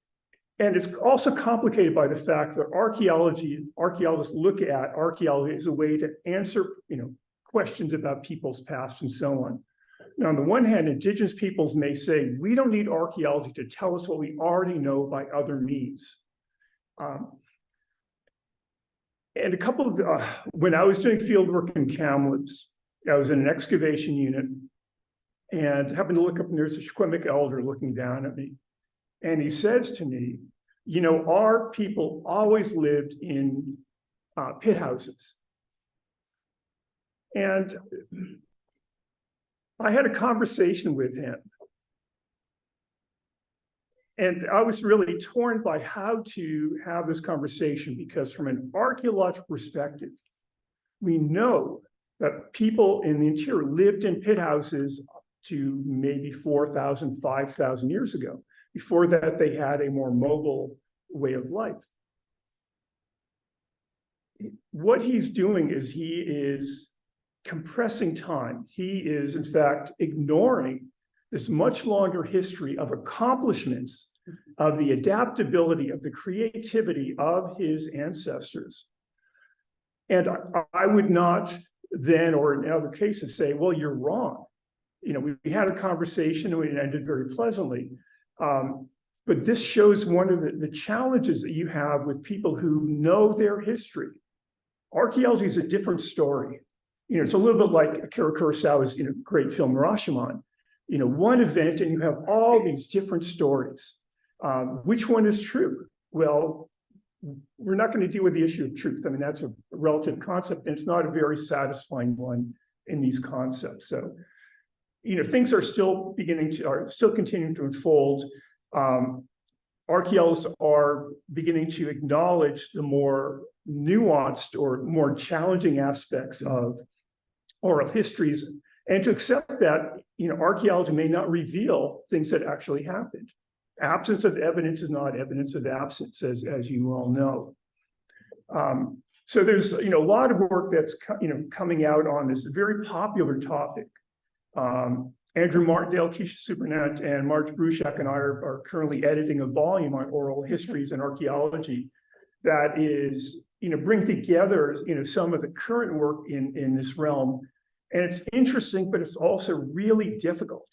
it's also complicated by the fact that archaeologists look at archaeology as a way to answer, questions about people's past and so on. Now, on the one hand, indigenous peoples may say, we don't need archaeology to tell us what we already know by other means. And a couple of, when I was doing field work in Kamloops, I was in an excavation unit and happened to look up, and there's a Secwepemc elder looking down at me. And he says to me, our people always lived in pit houses. And I had a conversation with him. And I was really torn by how to have this conversation, because from an archaeological perspective, we know that people in the interior lived in pit houses to maybe 4,000, 5,000 years ago. Before that, they had a more mobile way of life. What he's doing is he is compressing time. He is, in fact, ignoring this much longer history of accomplishments, of the adaptability, of the creativity of his ancestors. And I would not then, or in other cases, say, well, you're wrong. We had a conversation and it ended very pleasantly. But this shows one of the challenges that you have with people who know their history. Archaeology is a different story. It's a little bit like Akira Kurosawa's great film Rashomon. One event and you have all these different stories. Which one is true? Well, we're not going to deal with the issue of truth. I mean, that's a relative concept, and it's not a very satisfying one in these concepts. So, things are still continuing to unfold. Archaeologists are beginning to acknowledge the more nuanced or more challenging aspects of oral histories, and to accept that archaeology may not reveal things that actually happened. Absence of evidence is not evidence of absence, as you all know. So there's a lot of work that's coming out on this very popular topic. Andrew Martindale, Keisha Supernet, and Marge Bruchak and I are currently editing a volume on oral histories and archaeology that is, bring together, some of the current work in this realm. And it's interesting, but it's also really difficult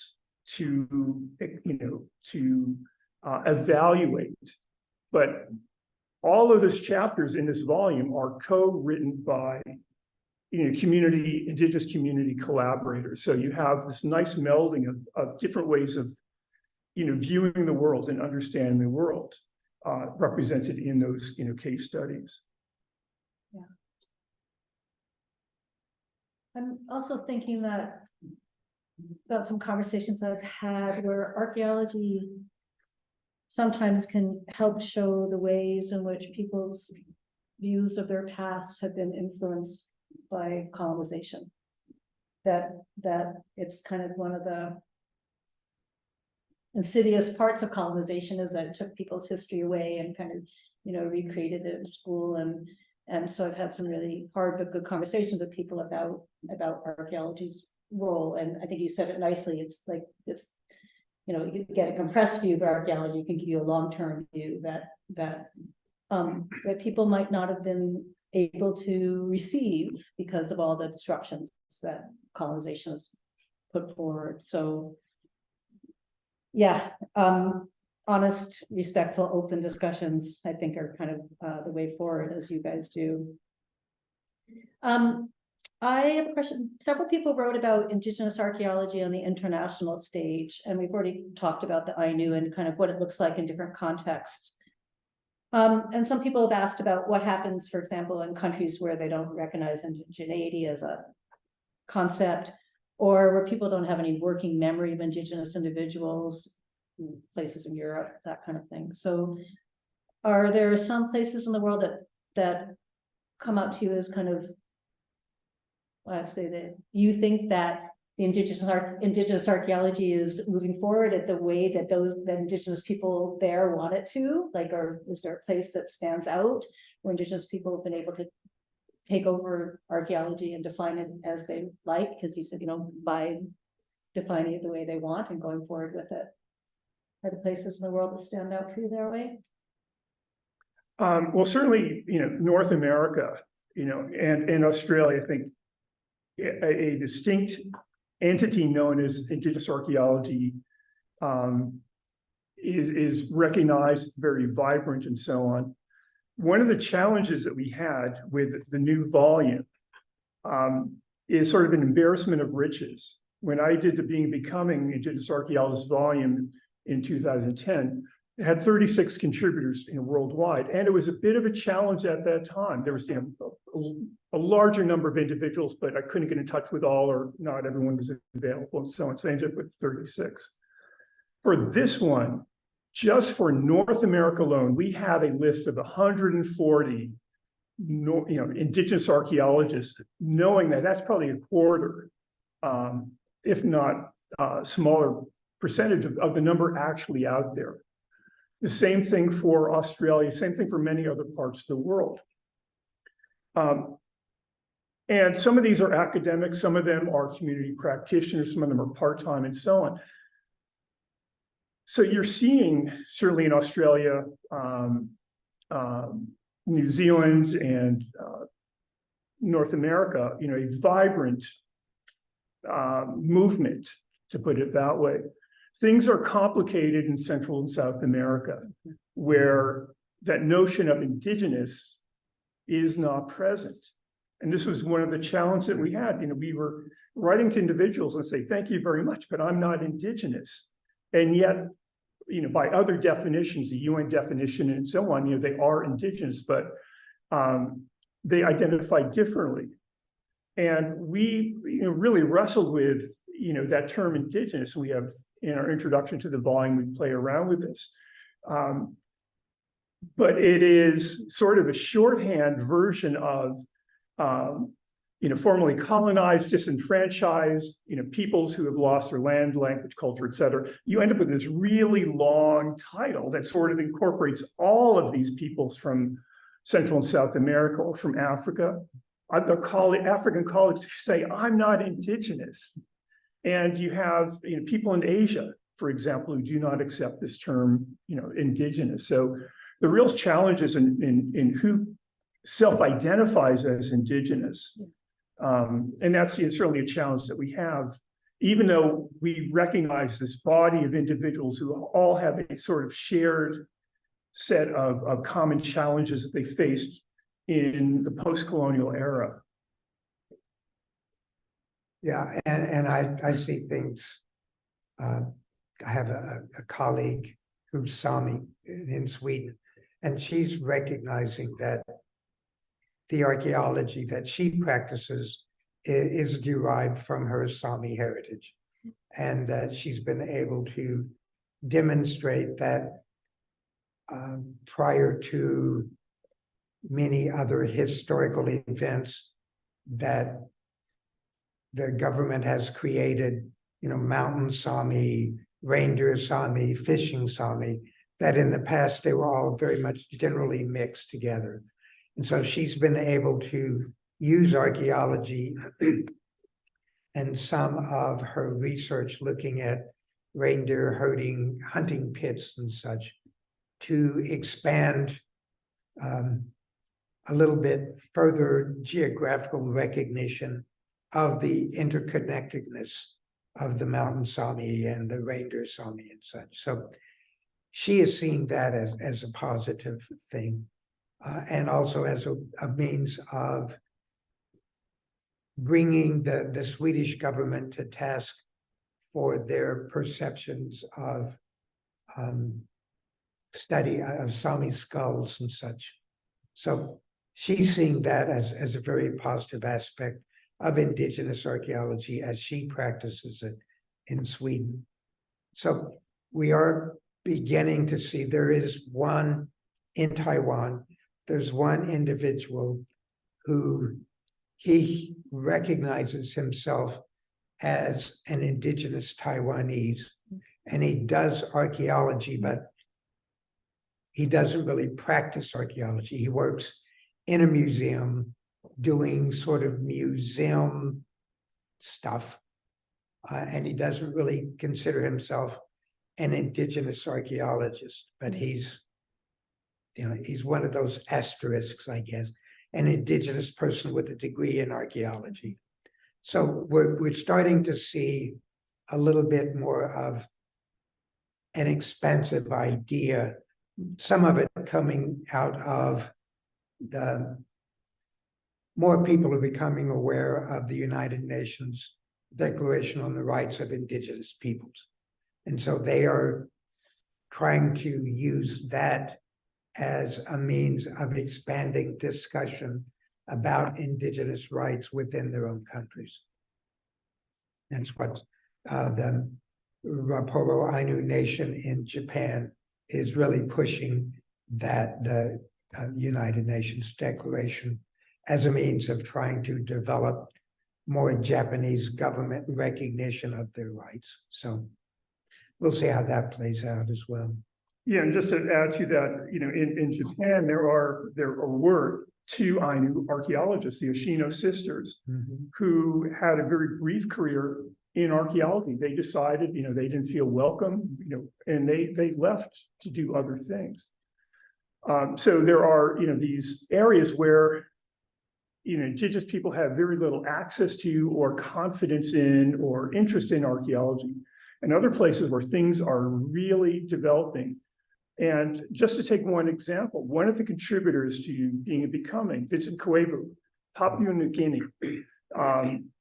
to, evaluate. But all of those chapters in this volume are co-written by indigenous community collaborators. So you have this nice melding of different ways of viewing the world and understanding the world, represented in those, case studies. I'm also thinking that about some conversations I've had where archaeology sometimes can help show the ways in which people's views of their past have been influenced by colonization. That it's kind of one of the insidious parts of colonization is that it took people's history away and kind of, recreated it in school. And so I've had some really hard but good conversations with people about archaeology's role. And I think you said it nicely. It's like, you get a compressed view, but archaeology can give you a long-term view that people might not have been able to receive because of all the disruptions that colonization has put forward. So yeah, honest, respectful, open discussions, I think, are kind of the way forward, as you guys do. I have a question. Several people wrote about Indigenous archaeology on the international stage, and we've already talked about the Ainu and kind of what it looks like in different contexts. And some people have asked about what happens, for example, in countries where they don't recognize indigeneity as a concept, or where people don't have any working memory of Indigenous individuals, places in Europe, that kind of thing. So are there some places in the world that come up to you as kind of, I say that you think that the indigenous archaeology is moving forward at the way that the indigenous people there want it to? Like, or is there a place that stands out where indigenous people have been able to take over archaeology and define it as they like? Because you said, by defining it the way they want and going forward with it. Are the places in the world that stand out for you their way? Well, certainly, North America, and Australia, I think a distinct entity known as Indigenous archaeology is recognized, very vibrant and so on. One of the challenges that we had with the new volume is sort of an embarrassment of riches. When I did the Becoming Indigenous Archaeologist volume in 2010, it had 36 contributors worldwide, and it was a bit of a challenge at that time. There was a larger number of individuals, but I couldn't get in touch with all, or not everyone was available, and so on. So I ended up with 36. For this one, just for North America alone, we have a list of 140 Indigenous archaeologists, knowing that that's probably a quarter, if not smaller percentage of the number actually out there. The same thing for Australia, same thing for many other parts of the world. And some of these are academics, some of them are community practitioners, some of them are part-time and so on. So you're seeing, certainly in Australia, New Zealand, and North America, a vibrant movement, to put it that way. Things are complicated in Central and South America, where that notion of indigenous is not present. And this was one of the challenges that we had. We were writing to individuals and say, thank you very much, but I'm not indigenous. And yet, by other definitions, the UN definition and so on, they are indigenous, but they identify differently. And we really wrestled with, that term indigenous. We have, in our introduction to the volume, we play around with this. But it is sort of a shorthand version of, formerly colonized, disenfranchised, peoples who have lost their land, language, culture, et cetera. You end up with this really long title that sort of incorporates all of these peoples from Central and South America, or from Africa. African colleagues say, I'm not indigenous. And you have people in Asia, for example, who do not accept this term, indigenous. So the real challenge is in who self-identifies as indigenous. And that's certainly a challenge that we have, even though we recognize this body of individuals who all have a sort of shared set of common challenges that they faced in the post-colonial era. Yeah, and I see things I have a colleague who's Sami in Sweden, and she's recognizing that the archaeology that she practices is derived from her Sami heritage, and that she's been able to demonstrate that prior to many other historical events that the government has created, mountain Sami, reindeer Sami, fishing Sami, that in the past they were all very much generally mixed together. And so she's been able to use archaeology and some of her research looking at reindeer herding, hunting pits and such to expand a little bit further geographical recognition of the interconnectedness of the mountain Sami and the reindeer Sami and such. So she is seeing that as a positive thing, and also as a means of bringing the Swedish government to task for their perceptions of study of Sami skulls and such. So she's seeing that as a very positive aspect of indigenous archaeology as she practices it in Sweden. So we are beginning to see there is one in Taiwan, there's one individual who he recognizes himself as an indigenous Taiwanese, and he does archaeology, but he doesn't really practice archaeology. He works in a museum doing sort of museum stuff, and he doesn't really consider himself an indigenous archaeologist, but he's one of those asterisks, I guess, an indigenous person with a degree in archaeology. So we're starting to see a little bit more of an expansive idea, some of it coming out of the more people are becoming aware of the United Nations Declaration on the Rights of Indigenous Peoples. And so they are trying to use that as a means of expanding discussion about indigenous rights within their own countries. That's what the Raporo Ainu Nation in Japan is really pushing, that the United Nations Declaration as a means of trying to develop more Japanese government recognition of their rights. So we'll see how that plays out as well. Yeah, and just to add to that, in Japan, there were two Ainu archaeologists, the Yoshino sisters, who had a very brief career in archaeology. They decided, they didn't feel welcome, and they left to do other things. So there are, these areas where, indigenous people have very little access to or confidence in or interest in archaeology, and other places where things are really developing. And just to take one example, one of the contributors to becoming Vincent Koebu, Papua New Guinea,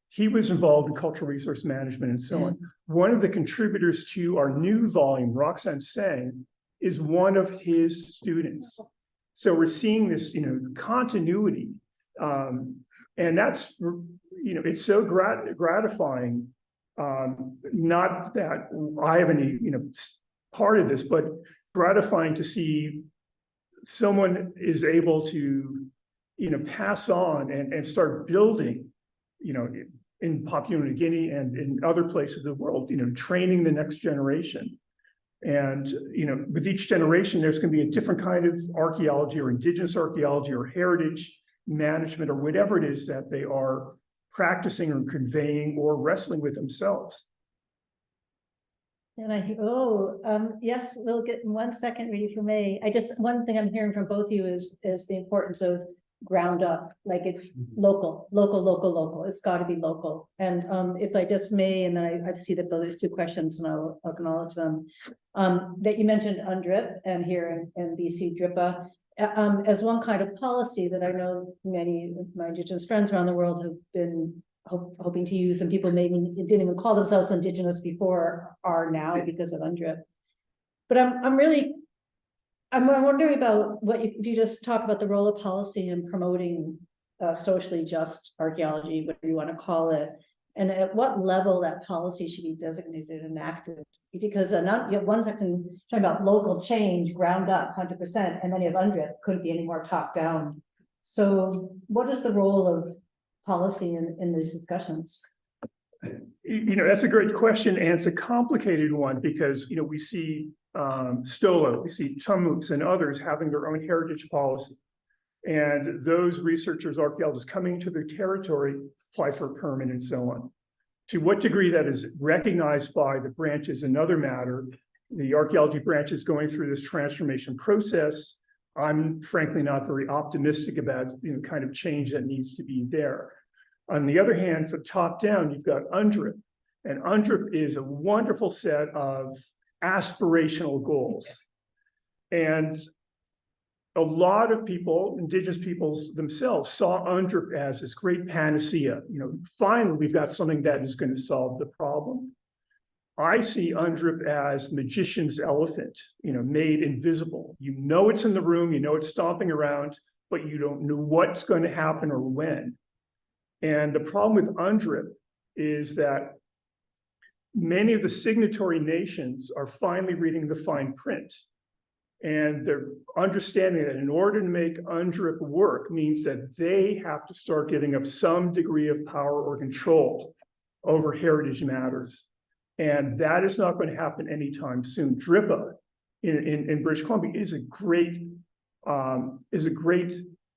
he was involved in cultural resource management and so on. One of the contributors to our new volume, Roxanne Sang, is one of his students. So we're seeing this, continuity, and that's, it's so gratifying. Not that I have any, part of this, but gratifying to see someone is able to, pass on and start building, in Papua New Guinea and in other places of the world, training the next generation. And, with each generation, there's going to be a different kind of archaeology or indigenous archaeology or heritage management or whatever it is that they are practicing or conveying or wrestling with themselves. And yes, we'll get in 1 second, Rudy, if you may. One thing I'm hearing from both of you is the importance of ground up, like it's local. It's got to be local. And if I just may, and then I see that there's two questions and I'll acknowledge them. That you mentioned UNDRIP and here in BC DRIPA as one kind of policy that I know many of my indigenous friends around the world have been hoping to use, and people maybe didn't even call themselves Indigenous before are now because of UNDRIP. But I'm wondering about what you just talk about the role of policy in promoting socially just archaeology, whatever you want to call it, and at what level that policy should be designated and acted. Because not, you have one section talking about local change, ground up 100%, and then you have UNDRIP, couldn't be any more top down. So what is the role of policy in these discussions? That's a great question, and it's a complicated one because, we see Stola, we see Tumux and others having their own heritage policy. And those researchers, archaeologists coming to their territory, apply for a permit and so on. To what degree that is recognized by the branch is another matter. The archaeology branch is going through this transformation process. I'm frankly not very optimistic about the kind of change that needs to be there. On the other hand, for top down, you've got UNDRIP, and UNDRIP is a wonderful set of aspirational goals. And a lot of people, Indigenous peoples themselves, saw UNDRIP as this great panacea. Finally, we've got something that is going to solve the problem. I see UNDRIP as magician's elephant, made invisible. It's in the room, it's stomping around, but you don't know what's going to happen or when. And the problem with UNDRIP is that many of the signatory nations are finally reading the fine print. And they're understanding that in order to make UNDRIP work means that they have to start giving up some degree of power or control over heritage matters. And that is not going to happen anytime soon. DRIPA in British Columbia is a great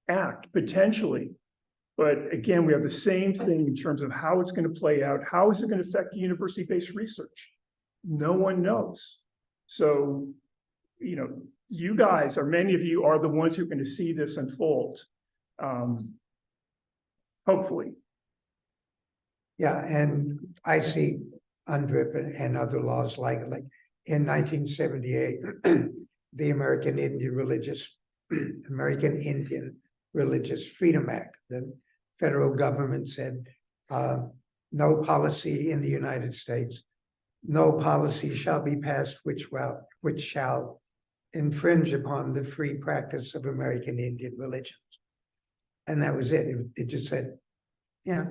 act, potentially. But again, we have the same thing in terms of how it's going to play out. How is it going to affect university-based research? No one knows. So, you guys, or many of you, are the ones who are going to see this unfold. Hopefully. Yeah, and I see UNDRIP and other laws like in 1978, the American Indian Religious Freedom Act. The federal government said no policy in the United States, no policy shall be passed which shall infringe upon the free practice of American Indian religions. And that was it. It just said,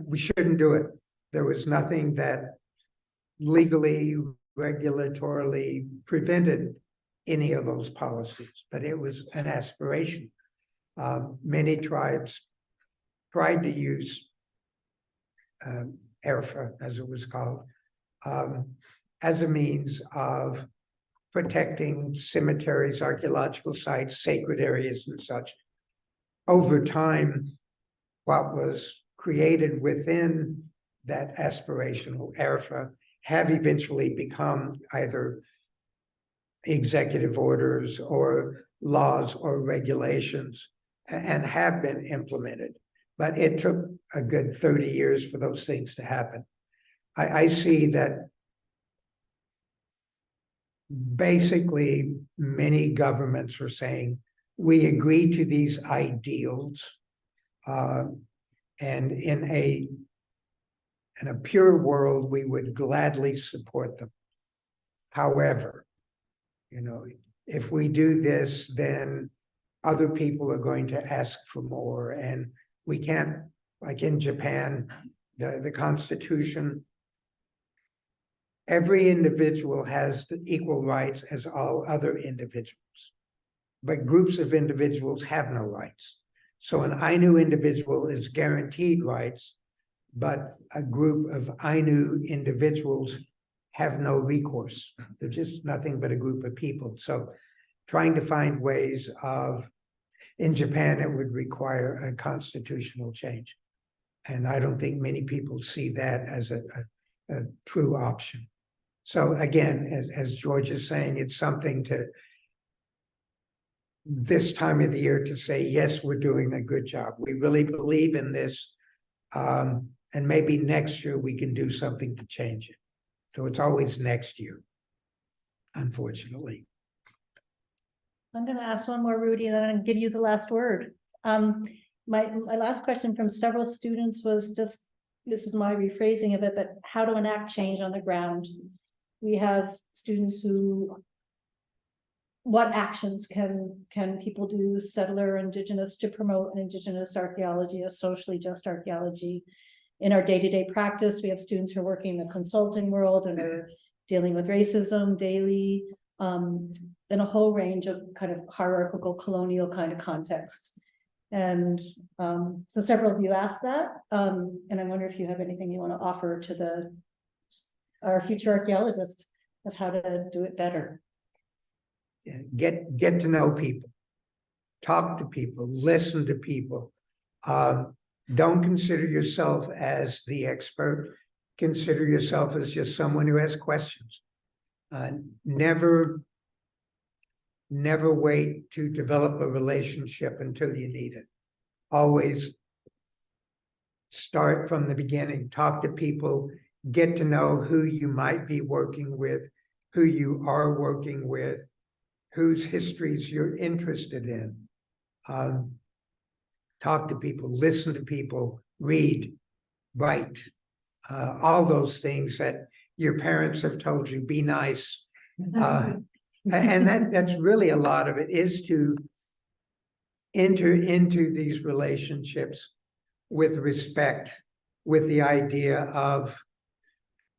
we shouldn't do it. There was nothing that legally, regulatorily prevented any of those policies, but it was an aspiration. Many tribes tried to use ERFA, as it was called, as a means of protecting cemeteries, archaeological sites, sacred areas, and such. Over time, what was created within that aspirational ERFA have eventually become either executive orders or laws or regulations and have been implemented. But it took a good 30 years for those things to happen. I see that basically many governments are saying, we agree to these ideals, and in a pure world, we would gladly support them. However, if we do this, then other people are going to ask for more, and we can't, like in Japan, the Constitution, every individual has the equal rights as all other individuals, but groups of individuals have no rights. So an Ainu individual is guaranteed rights, but a group of Ainu individuals have no recourse. They're just nothing but a group of people. So trying to find ways of, in Japan, it would require a constitutional change. And I don't think many people see that as a true option. So again, as George is saying, it's something to, this time of the year, to say, yes, we're doing a good job. We really believe in this. And maybe next year we can do something to change it. So it's always next year, unfortunately. I'm going to ask one more, Rudy, and then I'm going to give you the last word. My last question from several students was just this is my rephrasing of it, but how to enact change on the ground. We have students who, what actions can people do, settler, indigenous, to promote an indigenous archaeology, a socially just archaeology? In our day-to-day practice, we have students who are working in the consulting world and are dealing with racism daily, in a whole range of kind of hierarchical, colonial kind of contexts. And so several of you asked that, and I wonder if you have anything you want to offer to our future archaeologists of how to do it better. Get to know people, talk to people, listen to people. Don't consider yourself as the expert. Consider yourself as just someone who has questions. Never wait to develop a relationship until you need it. Always start from the beginning. Talk to people. Get to know who you might be working with, who you are working with, whose histories you're interested in. Talk to people, listen to people, read, write, all those things that your parents have told you, be nice. And that's really a lot of it, is to enter into these relationships with respect, with the idea of,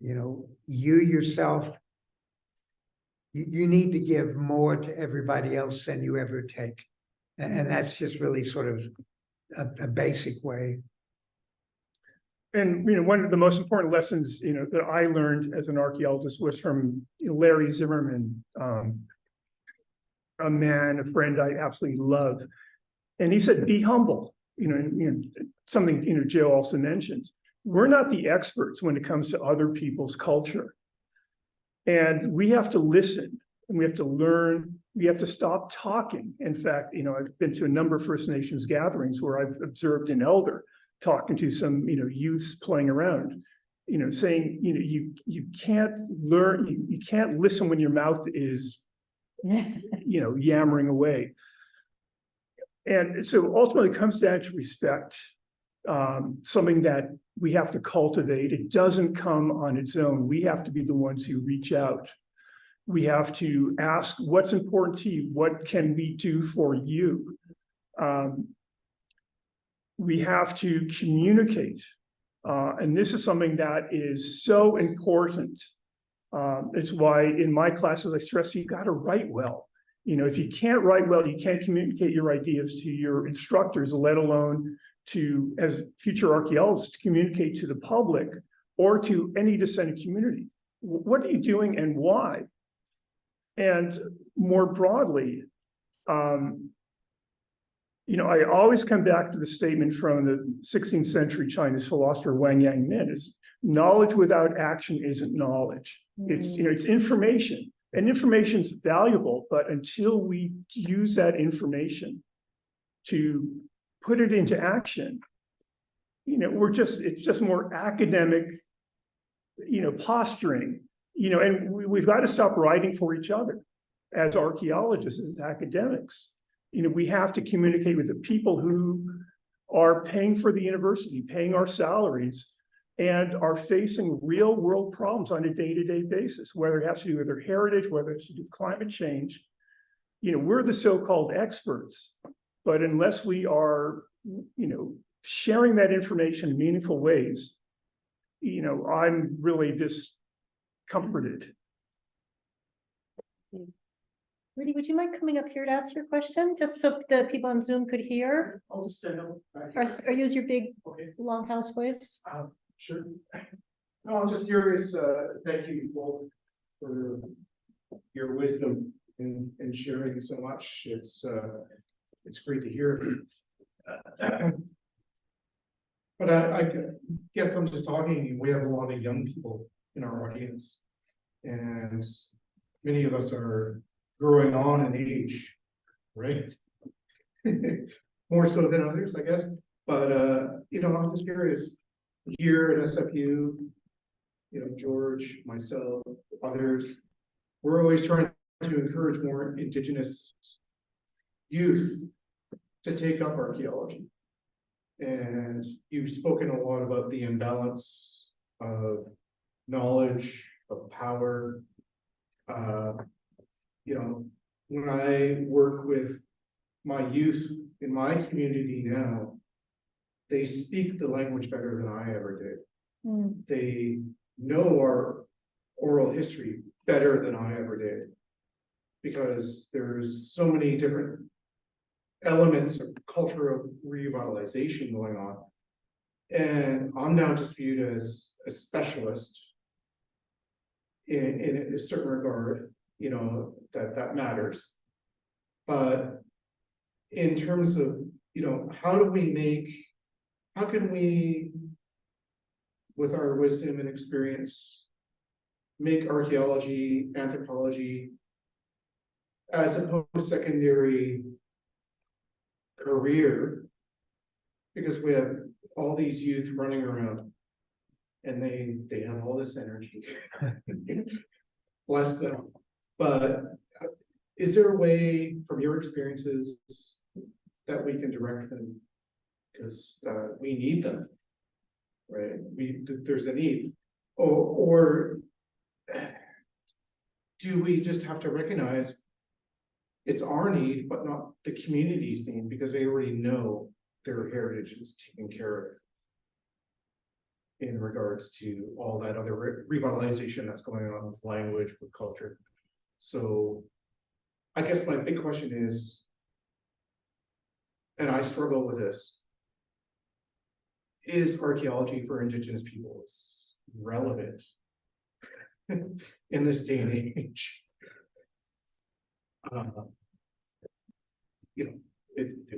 you yourself, you need to give more to everybody else than you ever take. And that's just really sort of a basic way. And, one of the most important lessons, that I learned as an archaeologist was from Larry Zimmerman, a friend I absolutely love. And he said, be humble, something, Joe also mentioned. We're not the experts when it comes to other people's culture. And we have to listen, and we have to learn, we have to stop talking. In fact, I've been to a number of First Nations gatherings where I've observed an elder talking to some, youths playing around, saying, you can't learn, you can't listen when your mouth is, yammering away. And so ultimately it comes down to respect, something that we have to cultivate. It doesn't come on its own. We have to be the ones who reach out. We have to ask, what's important to you? What can we do for you? We have to communicate. And this is something that is so important. It's why in my classes, I stress you got to write well. If you can't write well, you can't communicate your ideas to your instructors, let alone to, as future archaeologists, to communicate to the public or to any descendant community. What are you doing and why? And more broadly, I always come back to the statement from the 16th century Chinese philosopher Wang Yang is knowledge without action isn't knowledge. It's information, and information is valuable, but until we use that information to put it into action, it's just more academic, posturing, and we've got to stop writing for each other as archaeologists, as academics. We have to communicate with the people who are paying for the university, paying our salaries, and are facing real world problems on a day-to-day basis, whether it has to do with their heritage, whether it has to do with climate change. We're the so-called experts, but unless we are, sharing that information in meaningful ways, I'm really discomforted. Rudy, would you mind coming up here to ask your question, just so the people on Zoom could hear? I'll just stand up. Or use your big, Okay. long house voice? Sure. No, I'm just curious. Thank you both for your wisdom and sharing so much. It's great to hear. But I guess I'm just talking. We have a lot of young people in our audience, and many of us are growing on in age, right? More so than others, I guess. But I'm just curious. Here at SFU, George, myself, others, we're always trying to encourage more Indigenous youth to take up archaeology. And you've spoken a lot about the imbalance of knowledge, of power. You know, when I work with my youth in my community now, they speak the language better than I ever did. Mm. They know our oral history better than I ever did. Because there's so many different elements of cultural revitalization going on. And I'm now just viewed as a specialist in a certain regard, you know, that matters. But in terms of, you know, how can we, with our wisdom and experience, make archaeology, anthropology, as a post-secondary career, because we have all these youth running around and they have all this energy. Bless them. But is there a way from your experiences that we can direct them? Because we need them, right? There's a need. Or do we just have to recognize it's our need, but not the community's need, because they already know their heritage is taken care of in regards to all that other revitalization that's going on with language, with culture. So I guess my big question is, and I struggle with this, is archaeology for Indigenous peoples relevant in this day and age? You know,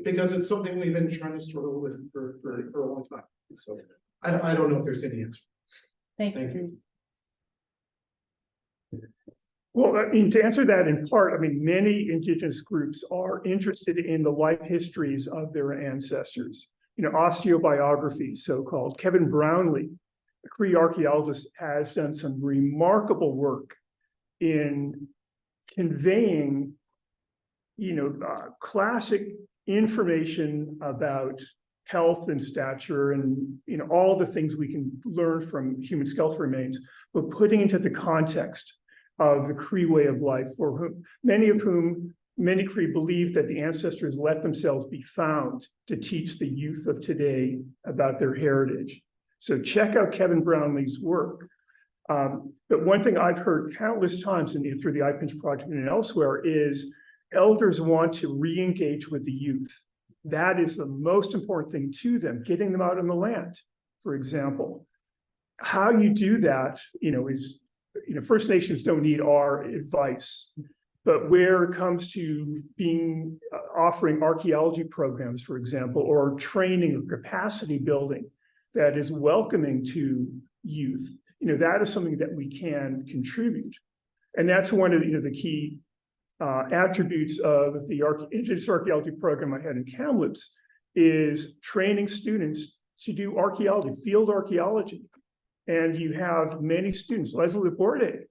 because it's something we've been trying to struggle with for a long time. So I don't know if there's any answer. Thank Thank you. you. Well, I mean, to answer that in part, I mean, many Indigenous groups are interested in the life histories of their ancestors, you know, osteobiographies, so-called. Kevin Brownlee, a Cree archaeologist, has done some remarkable work in conveying, you know, classic information about health and stature and, you know, all the things we can learn from human skeletal remains, but putting into the context of the Cree way of life, for whom many Cree believe that the ancestors let themselves be found to teach the youth of today about their heritage. So check out Kevin Brownlee's work. But one thing I've heard countless times through the iPinch project and elsewhere is elders want to re-engage with the youth. That is the most important thing to them, getting them out on the land, for example. How you do that, you know, is, you know, First Nations don't need our advice, but where it comes to being offering archaeology programs, for example, or training or capacity building that is welcoming to youth, you know, that is something that we can contribute. And that's one of the key attributes of the Indigenous Archaeology program I had in Kamloops, is training students to do archaeology, field archaeology. And you have many students, Leslie Borde,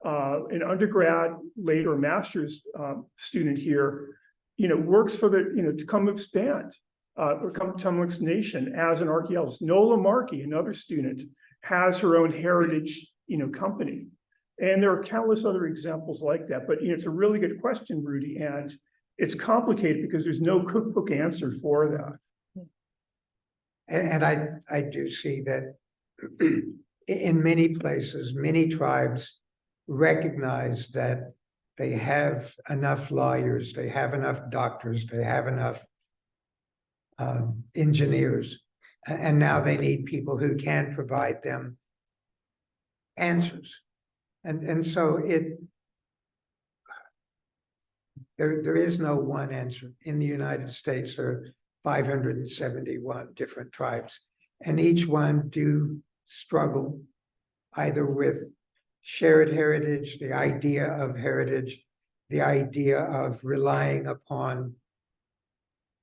an undergrad, later master's student here, you know, works for the, you know, Kamloops Band, or Kamloops Nation as an archaeologist. Nola Markey, another student, has her own heritage, you know, company. And there are countless other examples like that. But, you know, it's a really good question, Rudy, and it's complicated because there's no cookbook answer for that. And I do see that in many places, many tribes recognize that they have enough lawyers, they have enough doctors, they have enough engineers, and now they need people who can provide them answers. And so there is no one answer. In the United States, there are 571 different tribes, and each one do struggle either with shared heritage, the idea of heritage, the idea of relying upon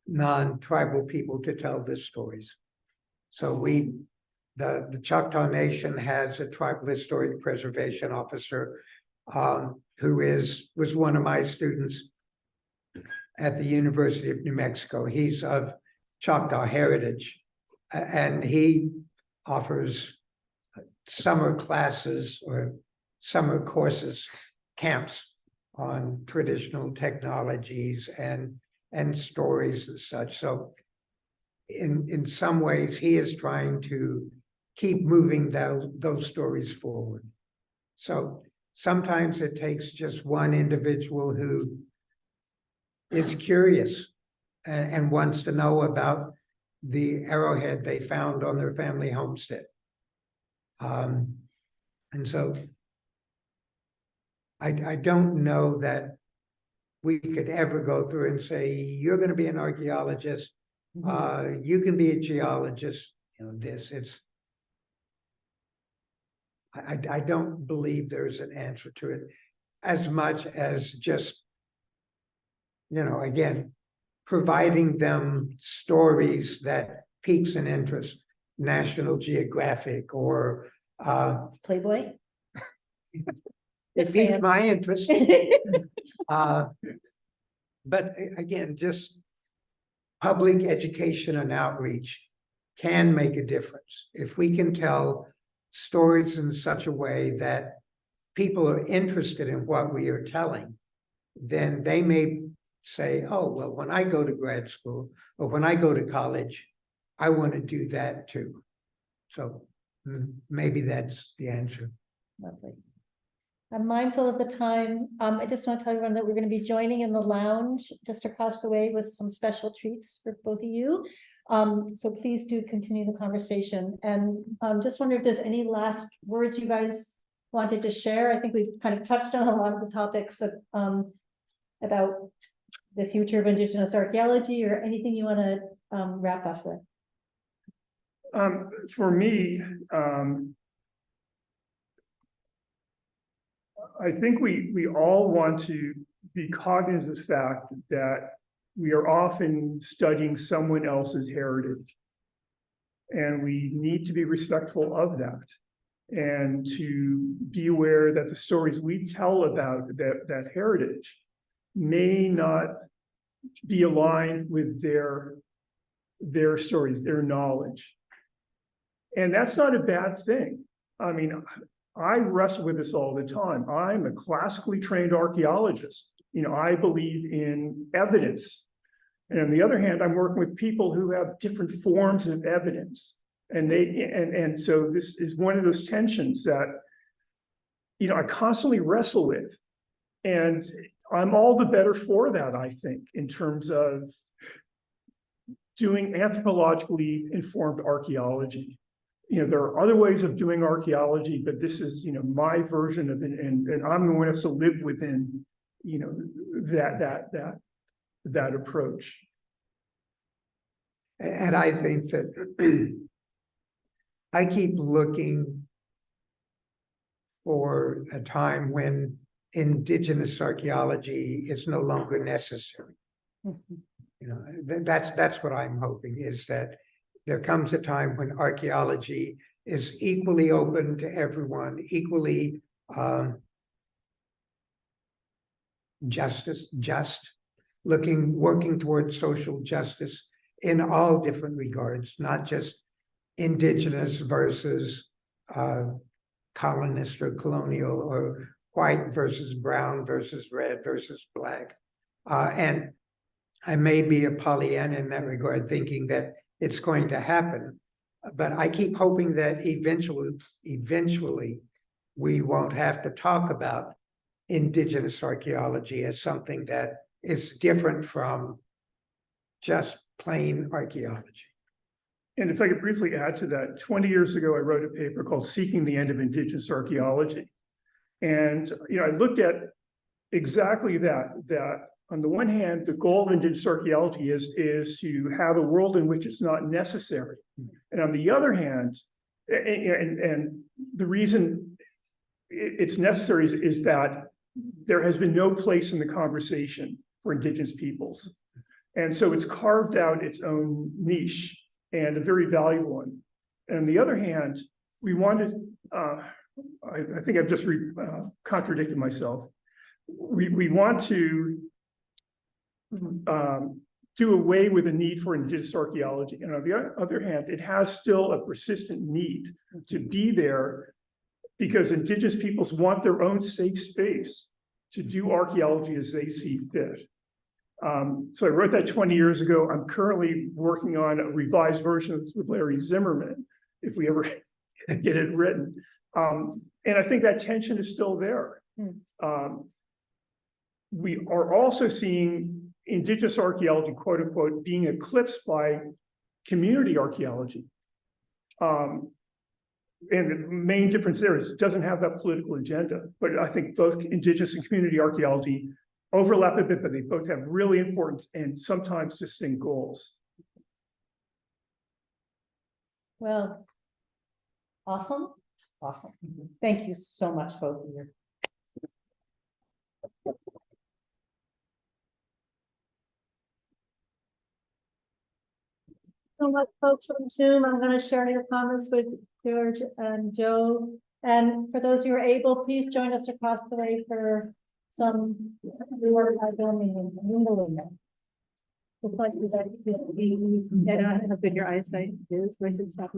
non-tribal people to tell their stories. So the Choctaw Nation has a tribal historic preservation officer who was one of my students at the University of New Mexico. He's of Choctaw heritage, And he offers summer classes or summer courses, camps on traditional technologies and stories and such. So in some ways, he is trying to keep moving those stories forward. So sometimes it takes just one individual who is curious and wants to know about the arrowhead they found on their family homestead. And so I don't know that we could ever go through and say, you're going to be an archaeologist, you can be a geologist, I don't believe there's an answer to it as much as just, again, providing them stories that piques an interest, National Geographic or Playboy? it piqued my interest. But again, just public education and outreach can make a difference. If we can tell stories in such a way that people are interested in what we are telling, then they may say, oh, well, when I go to grad school or when I go to college, I want to do that too. So maybe that's the answer. Lovely. I'm mindful of the time. I just want to tell everyone that we're going to be joining in the lounge just across the way with some special treats for both of you. So please do continue the conversation. And just wonder if there's any last words you guys wanted to share. I think we've kind of touched on a lot of the topics of, about the future of Indigenous archaeology, or anything you want to wrap up with. For me, I think we all want to be cognizant of the fact that we are often studying someone else's heritage. And we need to be respectful of that, and to be aware that the stories we tell about that heritage may not be aligned with their stories, their knowledge. And that's not a bad thing. I mean, I wrestle with this all the time. I'm a classically trained archaeologist. I believe in evidence. And on the other hand, I'm working with people who have different forms of evidence. And so this is one of those tensions that, I constantly wrestle with. And I'm all the better for that, I think, in terms of doing anthropologically informed archaeology. There are other ways of doing archaeology, but this is, my version of it, and I'm the one who has to live within, that approach. And I think that I keep looking for a time when Indigenous archaeology is no longer necessary. That's what I'm hoping, is that there comes a time when archaeology is equally open to everyone, equally working towards social justice in all different regards, not just Indigenous versus colonist or colonial, or white versus brown versus red versus black. And I may be a Pollyanna in that regard, thinking that it's going to happen, but I keep hoping that eventually we won't have to talk about Indigenous archaeology as something that is different from just plain archaeology. And if I could briefly add to that, 20 years ago, I wrote a paper called Seeking the End of Indigenous Archaeology. And I looked at exactly that on the one hand, the goal of Indigenous archaeology is to have a world in which it's not necessary. And on the other hand, and the reason it's necessary is that there has been no place in the conversation for Indigenous peoples. And so it's carved out its own niche, and a very valuable one. And on the other hand, we wanted, I think I've just contradicted myself. We want to do away with the need for indigenous archaeology. And on the other hand, it has still a persistent need to be there because indigenous peoples want their own safe space to do archaeology as they see fit. So I wrote that 20 years ago. I'm currently working on a revised version with Larry Zimmerman, if we ever get it written. And I think that tension is still there. We are also seeing indigenous archaeology, quote unquote, being eclipsed by community archaeology. And the main difference there is it doesn't have that political agenda, but I think both indigenous and community archaeology overlap a bit, but they both have really important and sometimes distinct goals. Well, awesome. Thank you so much, both of you. So much, folks on Zoom. I'm going to share your comments with George and Joe. And for those who are able, please join us across the way for some archival meeting in the window. Looks like we got how good your eyesight is. We should stop.